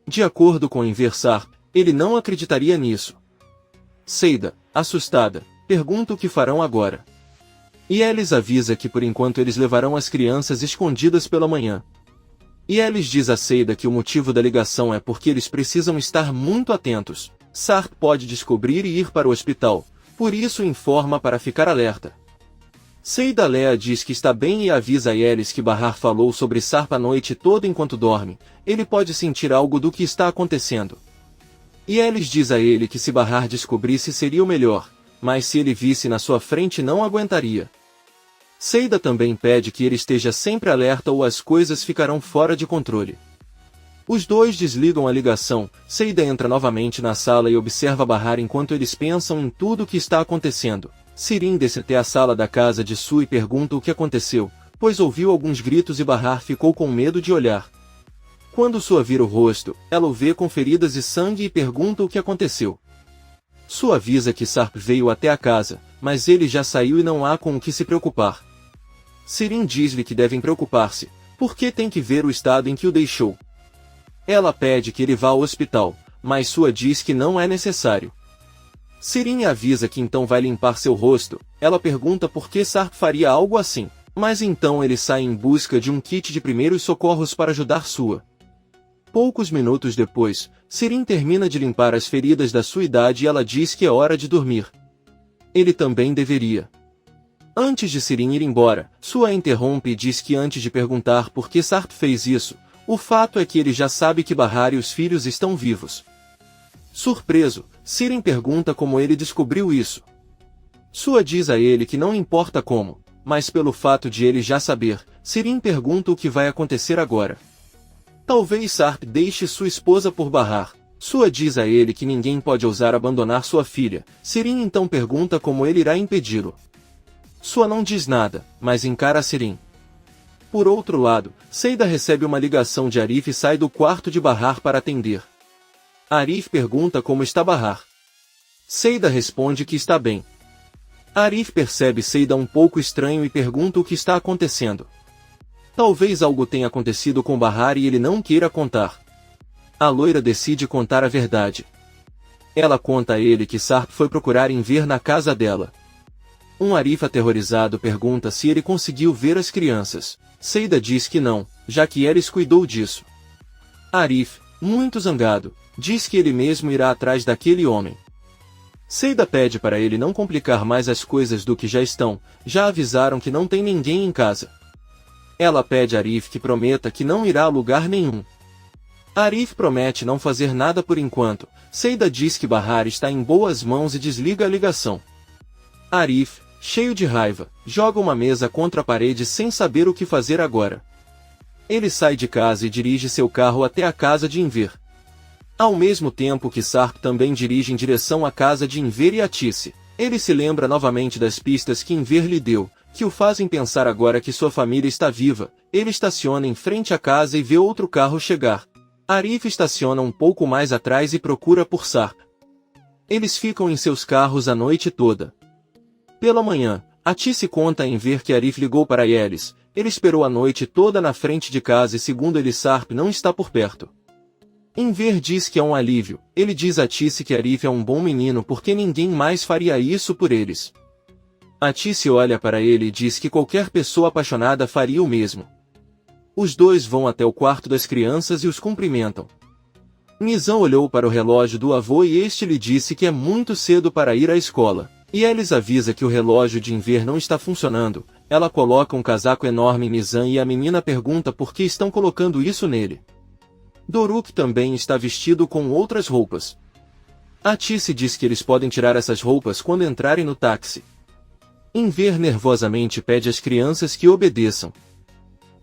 De acordo com Enver Sarp, ele não acreditaria nisso. Seida, assustada, pergunta o que farão agora. E Elis avisa que por enquanto eles levarão as crianças escondidas pela manhã. E Alice diz a Seida que o motivo da ligação é porque eles precisam estar muito atentos. Sarp pode descobrir e ir para o hospital, por isso informa para ficar alerta. Seida Lea diz que está bem e avisa a Alice que Bahar falou sobre Sarp a noite toda enquanto dorme, ele pode sentir algo do que está acontecendo. E Alice diz a ele que se Bahar descobrisse seria o melhor, mas se ele visse na sua frente não aguentaria. Seida também pede que ele esteja sempre alerta ou as coisas ficarão fora de controle. Os dois desligam a ligação, Seida entra novamente na sala e observa Bahar enquanto eles pensam em tudo o que está acontecendo. Sirin desce até a sala da casa de Su e pergunta o que aconteceu, pois ouviu alguns gritos e Bahar ficou com medo de olhar. Quando Su vira o rosto, ela o vê com feridas e sangue e pergunta o que aconteceu. Su avisa que Sarp veio até a casa, mas ele já saiu e não há com o que se preocupar. Sirin diz-lhe que devem preocupar-se, porque tem que ver o estado em que o deixou. Ela pede que ele vá ao hospital, mas Sua diz que não é necessário. Sirin avisa que então vai limpar seu rosto, ela pergunta por que Sarp faria algo assim, mas então ele sai em busca de um kit de primeiros socorros para ajudar Sua. Poucos minutos depois, Sirin termina de limpar as feridas da sua idade e ela diz que é hora de dormir. Ele também deveria. Antes de Sirin ir embora, Sua interrompe e diz que antes de perguntar por que Sarp fez isso, o fato é que ele já sabe que Bahar e os filhos estão vivos. Surpreso, Sirin pergunta como ele descobriu isso. Sua diz a ele que não importa como, mas pelo fato de ele já saber, Sirin pergunta o que vai acontecer agora. Talvez Sarp deixe sua esposa por Bahar. Sua diz a ele que ninguém pode ousar abandonar sua filha. Sirin então pergunta como ele irá impedi-lo. Sua não diz nada, mas encara Sirin. Por outro lado, Seida recebe uma ligação de Arif e sai do quarto de Bahar para atender. Arif pergunta como está Bahar. Seida responde que está bem. Arif percebe Seida um pouco estranho e pergunta o que está acontecendo. Talvez algo tenha acontecido com Bahar e ele não queira contar. A loira decide contar a verdade. Ela conta a ele que Sarp foi procurar Enver na casa dela. Arif aterrorizado pergunta se ele conseguiu ver as crianças. Seida diz que não, já que Eris cuidou disso. Arif, muito zangado, diz que ele mesmo irá atrás daquele homem. Seida pede para ele não complicar mais as coisas do que já estão, já avisaram que não tem ninguém em casa. Ela pede a Arif que prometa que não irá a lugar nenhum. Arif promete não fazer nada por enquanto. Seida diz que Bahar está em boas mãos e desliga a ligação. Arif, cheio de raiva, joga uma mesa contra a parede sem saber o que fazer agora. Ele sai de casa e dirige seu carro até a casa de Enver. Ao mesmo tempo que Sarp também dirige em direção à casa de Enver e Atice, ele se lembra novamente das pistas que Enver lhe deu, que o fazem pensar agora que sua família está viva. Ele estaciona em frente à casa e vê outro carro chegar. Arif estaciona um pouco mais atrás e procura por Sarp. Eles ficam em seus carros a noite toda. Pela manhã, Atice conta a Enver que Arif ligou para Yelis. Ele esperou a noite toda na frente de casa e segundo ele Sarp não está por perto. Enver diz que é um alívio. Ele diz a Atice que Arif é um bom menino porque ninguém mais faria isso por eles. Atice olha para ele e diz que qualquer pessoa apaixonada faria o mesmo. Os dois vão até o quarto das crianças e os cumprimentam. Nizam olhou para o relógio do avô e este lhe disse que é muito cedo para ir à escola. E Elis avisa que o relógio de Enver não está funcionando. Ela coloca um casaco enorme em Nizam e a menina pergunta por que estão colocando isso nele. Doruk também está vestido com outras roupas. Atice diz que eles podem tirar essas roupas quando entrarem no táxi. Enver nervosamente pede às crianças que obedeçam.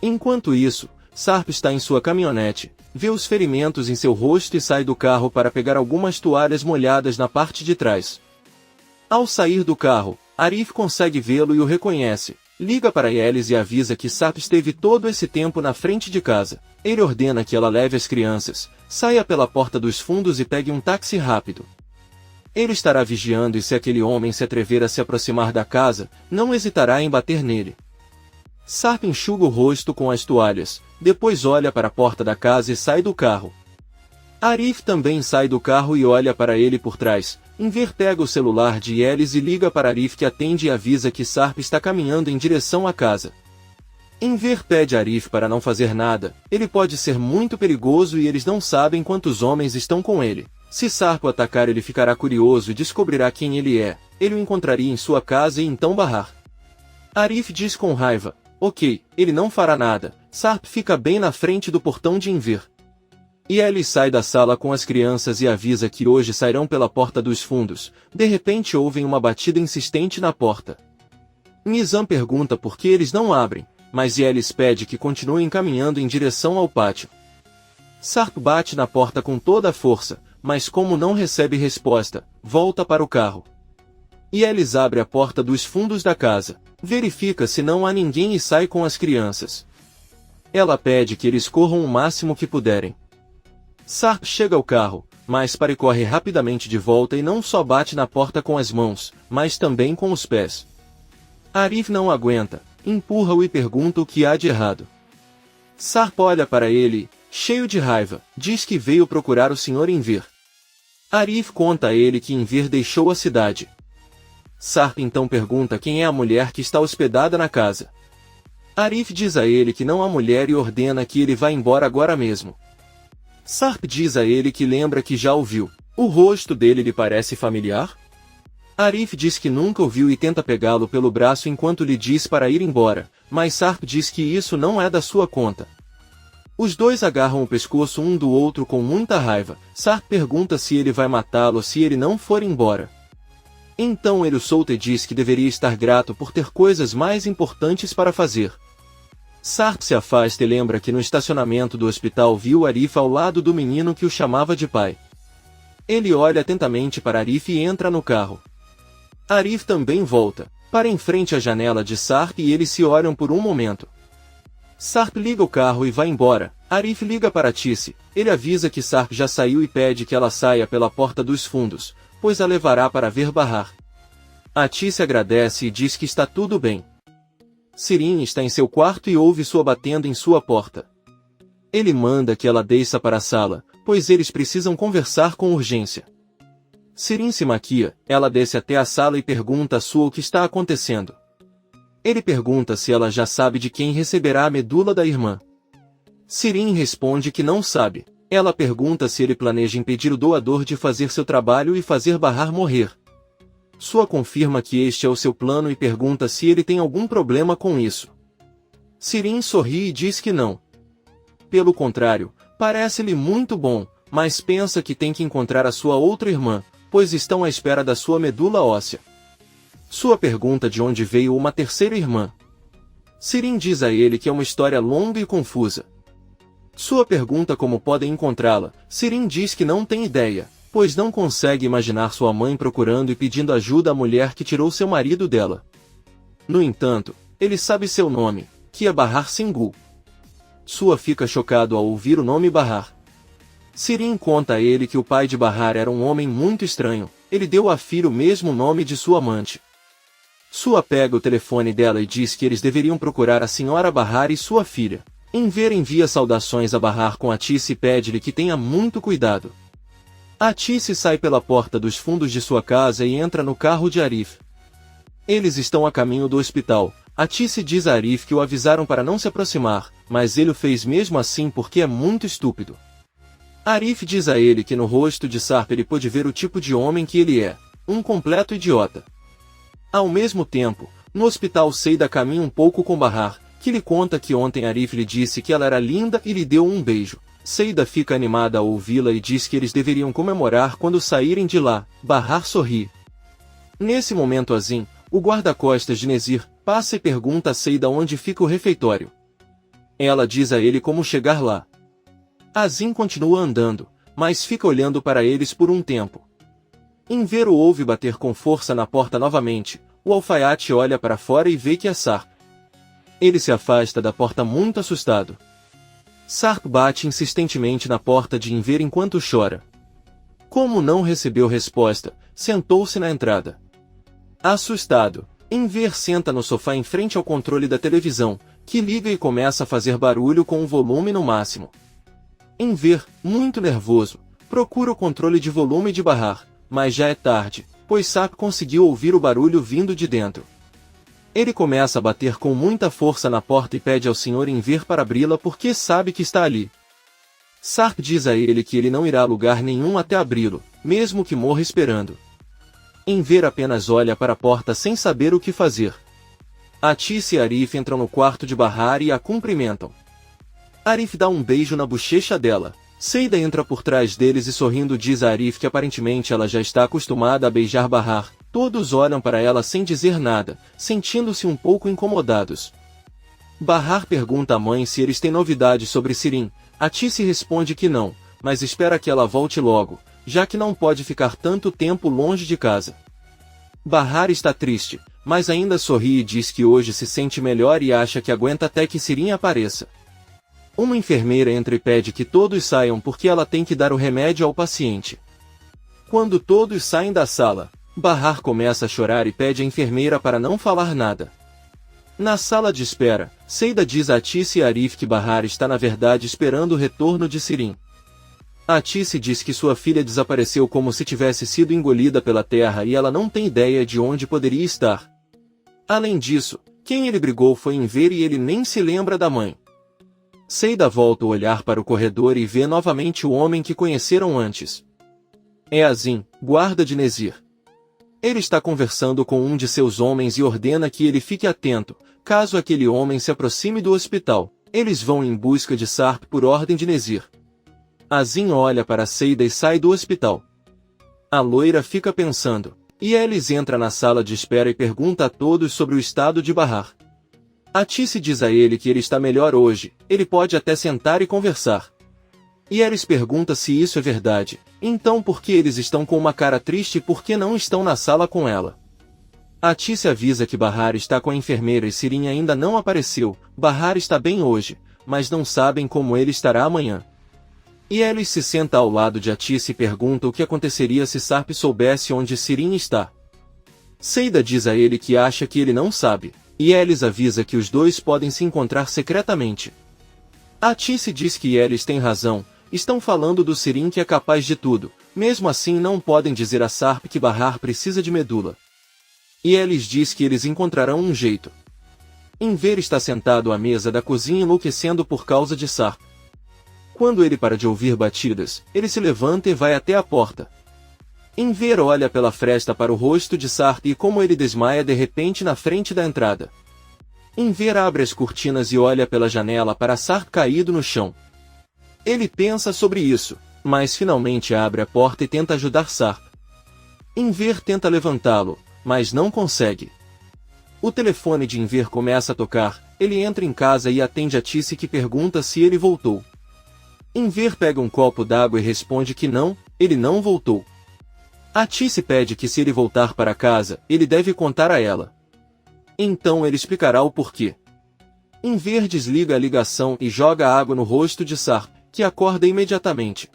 Enquanto isso, Sarp está em sua caminhonete, vê os ferimentos em seu rosto e sai do carro para pegar algumas toalhas molhadas na parte de trás. Ao sair do carro, Arif consegue vê-lo e o reconhece. Liga para Yelis e avisa que Sarp esteve todo esse tempo na frente de casa. Ele ordena que ela leve as crianças, saia pela porta dos fundos e pegue um táxi rápido. Ele estará vigiando e se aquele homem se atrever a se aproximar da casa, não hesitará em bater nele. Sarp enxuga o rosto com as toalhas, depois olha para a porta da casa e sai do carro. Arif também sai do carro e olha para ele por trás. Enver pega o celular de Yelis e liga para Arif que atende e avisa que Sarp está caminhando em direção à casa. Enver pede a Arif para não fazer nada, ele pode ser muito perigoso e eles não sabem quantos homens estão com ele. Se Sarp o atacar ele ficará curioso e descobrirá quem ele é, ele o encontraria em sua casa e então barrar. Arif diz com raiva, ok, ele não fará nada. Sarp fica bem na frente do portão de Enver. E ele sai da sala com as crianças e avisa que hoje sairão pela porta dos fundos. De repente ouvem uma batida insistente na porta. Nizam pergunta por que eles não abrem, mas Yelis pede que continuem caminhando em direção ao pátio. Sarp bate na porta com toda a força, mas como não recebe resposta, volta para o carro. Yelis abre a porta dos fundos da casa, verifica se não há ninguém e sai com as crianças. Ela pede que eles corram o máximo que puderem. Sarp chega ao carro, mas corre rapidamente de volta e não só bate na porta com as mãos, mas também com os pés. Arif não aguenta, empurra-o e pergunta o que há de errado. Sarp olha para ele, cheio de raiva, diz que veio procurar o Sr. Enver. Arif conta a ele que Enver deixou a cidade. Sarp então pergunta quem é a mulher que está hospedada na casa. Arif diz a ele que não há mulher e ordena que ele vá embora agora mesmo. Sarp diz a ele que lembra que já o viu. O rosto dele lhe parece familiar? Arif diz que nunca o viu e tenta pegá-lo pelo braço enquanto lhe diz para ir embora, mas Sarp diz que isso não é da sua conta. Os dois agarram o pescoço um do outro com muita raiva. Sarp pergunta se ele vai matá-lo se ele não for embora. Então ele o solta e diz que deveria estar grato por ter coisas mais importantes para fazer. Sarp se afasta e lembra que no estacionamento do hospital viu Arif ao lado do menino que o chamava de pai. Ele olha atentamente para Arif e entra no carro. Arif também volta, para em frente à janela de Sarp e eles se olham por um momento. Sarp liga o carro e vai embora. Arif liga para Tisse, ele avisa que Sarp já saiu e pede que ela saia pela porta dos fundos, pois a levará para ver barrar. A Tisse agradece e diz que está tudo bem. Sirin está em seu quarto e ouve sua batendo em sua porta. Ele manda que ela desça para a sala, pois eles precisam conversar com urgência. Sirin se maquia, ela desce até a sala e pergunta a Sua o que está acontecendo. Ele pergunta se ela já sabe de quem receberá a medula da irmã. Sirin responde que não sabe. Ela pergunta se ele planeja impedir o doador de fazer seu trabalho e fazer barrar morrer. Sua confirma que este é o seu plano e pergunta se ele tem algum problema com isso. Sirin sorri e diz que não. Pelo contrário, parece-lhe muito bom, mas pensa que tem que encontrar a sua outra irmã, pois estão à espera da sua medula óssea. Sua pergunta de onde veio uma terceira irmã. Sirin diz a ele que é uma história longa e confusa. Sua pergunta como podem encontrá-la. Sirin diz que não tem ideia, pois não consegue imaginar sua mãe procurando e pedindo ajuda à mulher que tirou seu marido dela. No entanto, ele sabe seu nome, que é Bahar Singhul. Sua fica chocado ao ouvir o nome Bahar. Sirin conta a ele que o pai de Bahar era um homem muito estranho, ele deu à filha o mesmo nome de sua amante. Sua pega o telefone dela e diz que eles deveriam procurar a senhora Bahar e sua filha. Enver envia saudações a Bahar com a Tisse e pede-lhe que tenha muito cuidado. A Tisse sai pela porta dos fundos de sua casa e entra no carro de Arif. Eles estão a caminho do hospital. A Tisse diz a Arif que o avisaram para não se aproximar, mas ele o fez mesmo assim porque é muito estúpido. Arif diz a ele que no rosto de Sarp ele pôde ver o tipo de homem que ele é, um completo idiota. Ao mesmo tempo, no hospital Seida caminha um pouco com Bahar, que lhe conta que ontem Arif lhe disse que ela era linda e lhe deu um beijo. Seida fica animada ao ouvi-la e diz que eles deveriam comemorar quando saírem de lá. Bahar sorri. Nesse momento Azim, o guarda-costas de Nezir, passa e pergunta a Seida onde fica o refeitório. Ela diz a ele como chegar lá. Azim continua andando, mas fica olhando para eles por um tempo. Enver o ouve bater com força na porta novamente. O alfaiate olha para fora e vê que é Sarp. Ele se afasta da porta muito assustado. Sarp bate insistentemente na porta de Enver enquanto chora. Como não recebeu resposta, sentou-se na entrada. Assustado, Enver senta no sofá em frente ao controle da televisão, que liga e começa a fazer barulho com o volume no máximo. Enver, muito nervoso, procura o controle de volume de Bahar, mas já é tarde, pois Sarp conseguiu ouvir o barulho vindo de dentro. Ele começa a bater com muita força na porta e pede ao Sr. Enver para abri-la porque sabe que está ali. Sarp diz a ele que ele não irá a lugar nenhum até abri-lo, mesmo que morra esperando. Enver apenas olha para a porta sem saber o que fazer. Atis e Arif entram no quarto de Bahar e a cumprimentam. Arif dá um beijo na bochecha dela. Seida entra por trás deles e sorrindo diz a Arif que aparentemente ela já está acostumada a beijar Bahar. Todos olham para ela sem dizer nada, sentindo-se um pouco incomodados. Bahar pergunta à mãe se eles têm novidades sobre Sirin. Atis responde que não, mas espera que ela volte logo, já que não pode ficar tanto tempo longe de casa. Bahar está triste, mas ainda sorri e diz que hoje se sente melhor e acha que aguenta até que Sirin apareça. Uma enfermeira entra e pede que todos saiam porque ela tem que dar o remédio ao paciente. Quando todos saem da sala, Bahar começa a chorar e pede à enfermeira para não falar nada. Na sala de espera, Seida diz a Atis e Arif que Bahar está na verdade esperando o retorno de Sirin. Atis diz que sua filha desapareceu como se tivesse sido engolida pela terra e ela não tem ideia de onde poderia estar. Além disso, quem ele brigou foi Enver e ele nem se lembra da mãe. Seida volta a olhar para o corredor e vê novamente o homem que conheceram antes. É Azim, guarda de Nezir. Ele está conversando com um de seus homens e ordena que ele fique atento, caso aquele homem se aproxime do hospital. Eles vão em busca de Sarp por ordem de Nezir. Azim olha para Seida e sai do hospital. A loira fica pensando, e Elis entra na sala de espera e pergunta a todos sobre o estado de Bahar. Atis diz a ele que ele está melhor hoje, ele pode até sentar e conversar. E Elis pergunta se isso é verdade, então por que eles estão com uma cara triste e por que não estão na sala com ela? Atis avisa que Bahar está com a enfermeira e Sirin ainda não apareceu. Bahar está bem hoje, mas não sabem como ele estará amanhã. E Elis se senta ao lado de Atis e pergunta o que aconteceria se Sarp soubesse onde Sirin está. Seida diz a ele que acha que ele não sabe. E Elis avisa que os dois podem se encontrar secretamente. Atis diz que Elis tem razão, estão falando do Sirin que é capaz de tudo, mesmo assim não podem dizer a Sarp que Bahar precisa de medula. E Elis diz que eles encontrarão um jeito. Enver está sentado à mesa da cozinha enlouquecendo por causa de Sarp. Quando ele para de ouvir batidas, ele se levanta e vai até a porta. Enver olha pela fresta para o rosto de Sarp e como ele desmaia de repente na frente da entrada. Enver abre as cortinas e olha pela janela para Sarp caído no chão. Ele pensa sobre isso, mas finalmente abre a porta e tenta ajudar Sarp. Enver tenta levantá-lo, mas não consegue. O telefone de Enver começa a tocar, ele entra em casa e atende a Tisse que pergunta se ele voltou. Enver pega um copo d'água e responde que não, ele não voltou. Atis pede que se ele voltar para casa, ele deve contar a ela. Então ele explicará o porquê. Enver desliga a ligação e joga água no rosto de Sarp, que acorda imediatamente.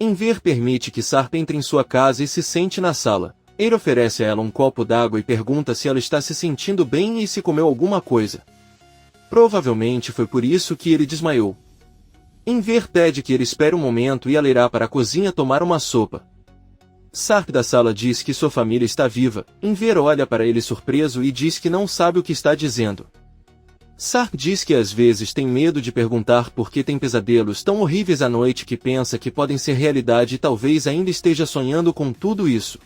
Enver permite que Sarp entre em sua casa e se sente na sala. Ele oferece a ela um copo d'água e pergunta se ela está se sentindo bem e se comeu alguma coisa. Provavelmente foi por isso que ele desmaiou. Enver pede que ele espere um momento e ela irá para a cozinha tomar uma sopa. Sarp da sala diz que sua família está viva. Enver olha para ele surpreso e diz que não sabe o que está dizendo. Sarp diz que às vezes tem medo de perguntar porque tem pesadelos tão horríveis à noite que pensa que podem ser realidade e talvez ainda esteja sonhando com tudo isso.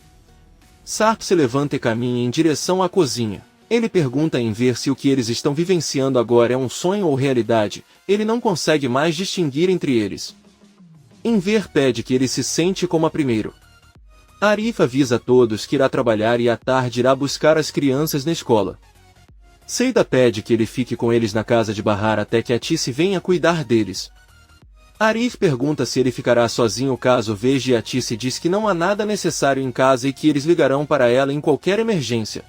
Sarp se levanta e caminha em direção à cozinha. Ele pergunta a Enver se o que eles estão vivenciando agora é um sonho ou realidade. Ele não consegue mais distinguir entre eles. Enver pede que ele se sente como a primeiro. Arif avisa a todos que irá trabalhar e à tarde irá buscar as crianças na escola. Seida pede que ele fique com eles na casa de Bahar até que Atis venha cuidar deles. Arif pergunta se ele ficará sozinho caso veja e Atis diz que não há nada necessário em casa e que eles ligarão para ela em qualquer emergência.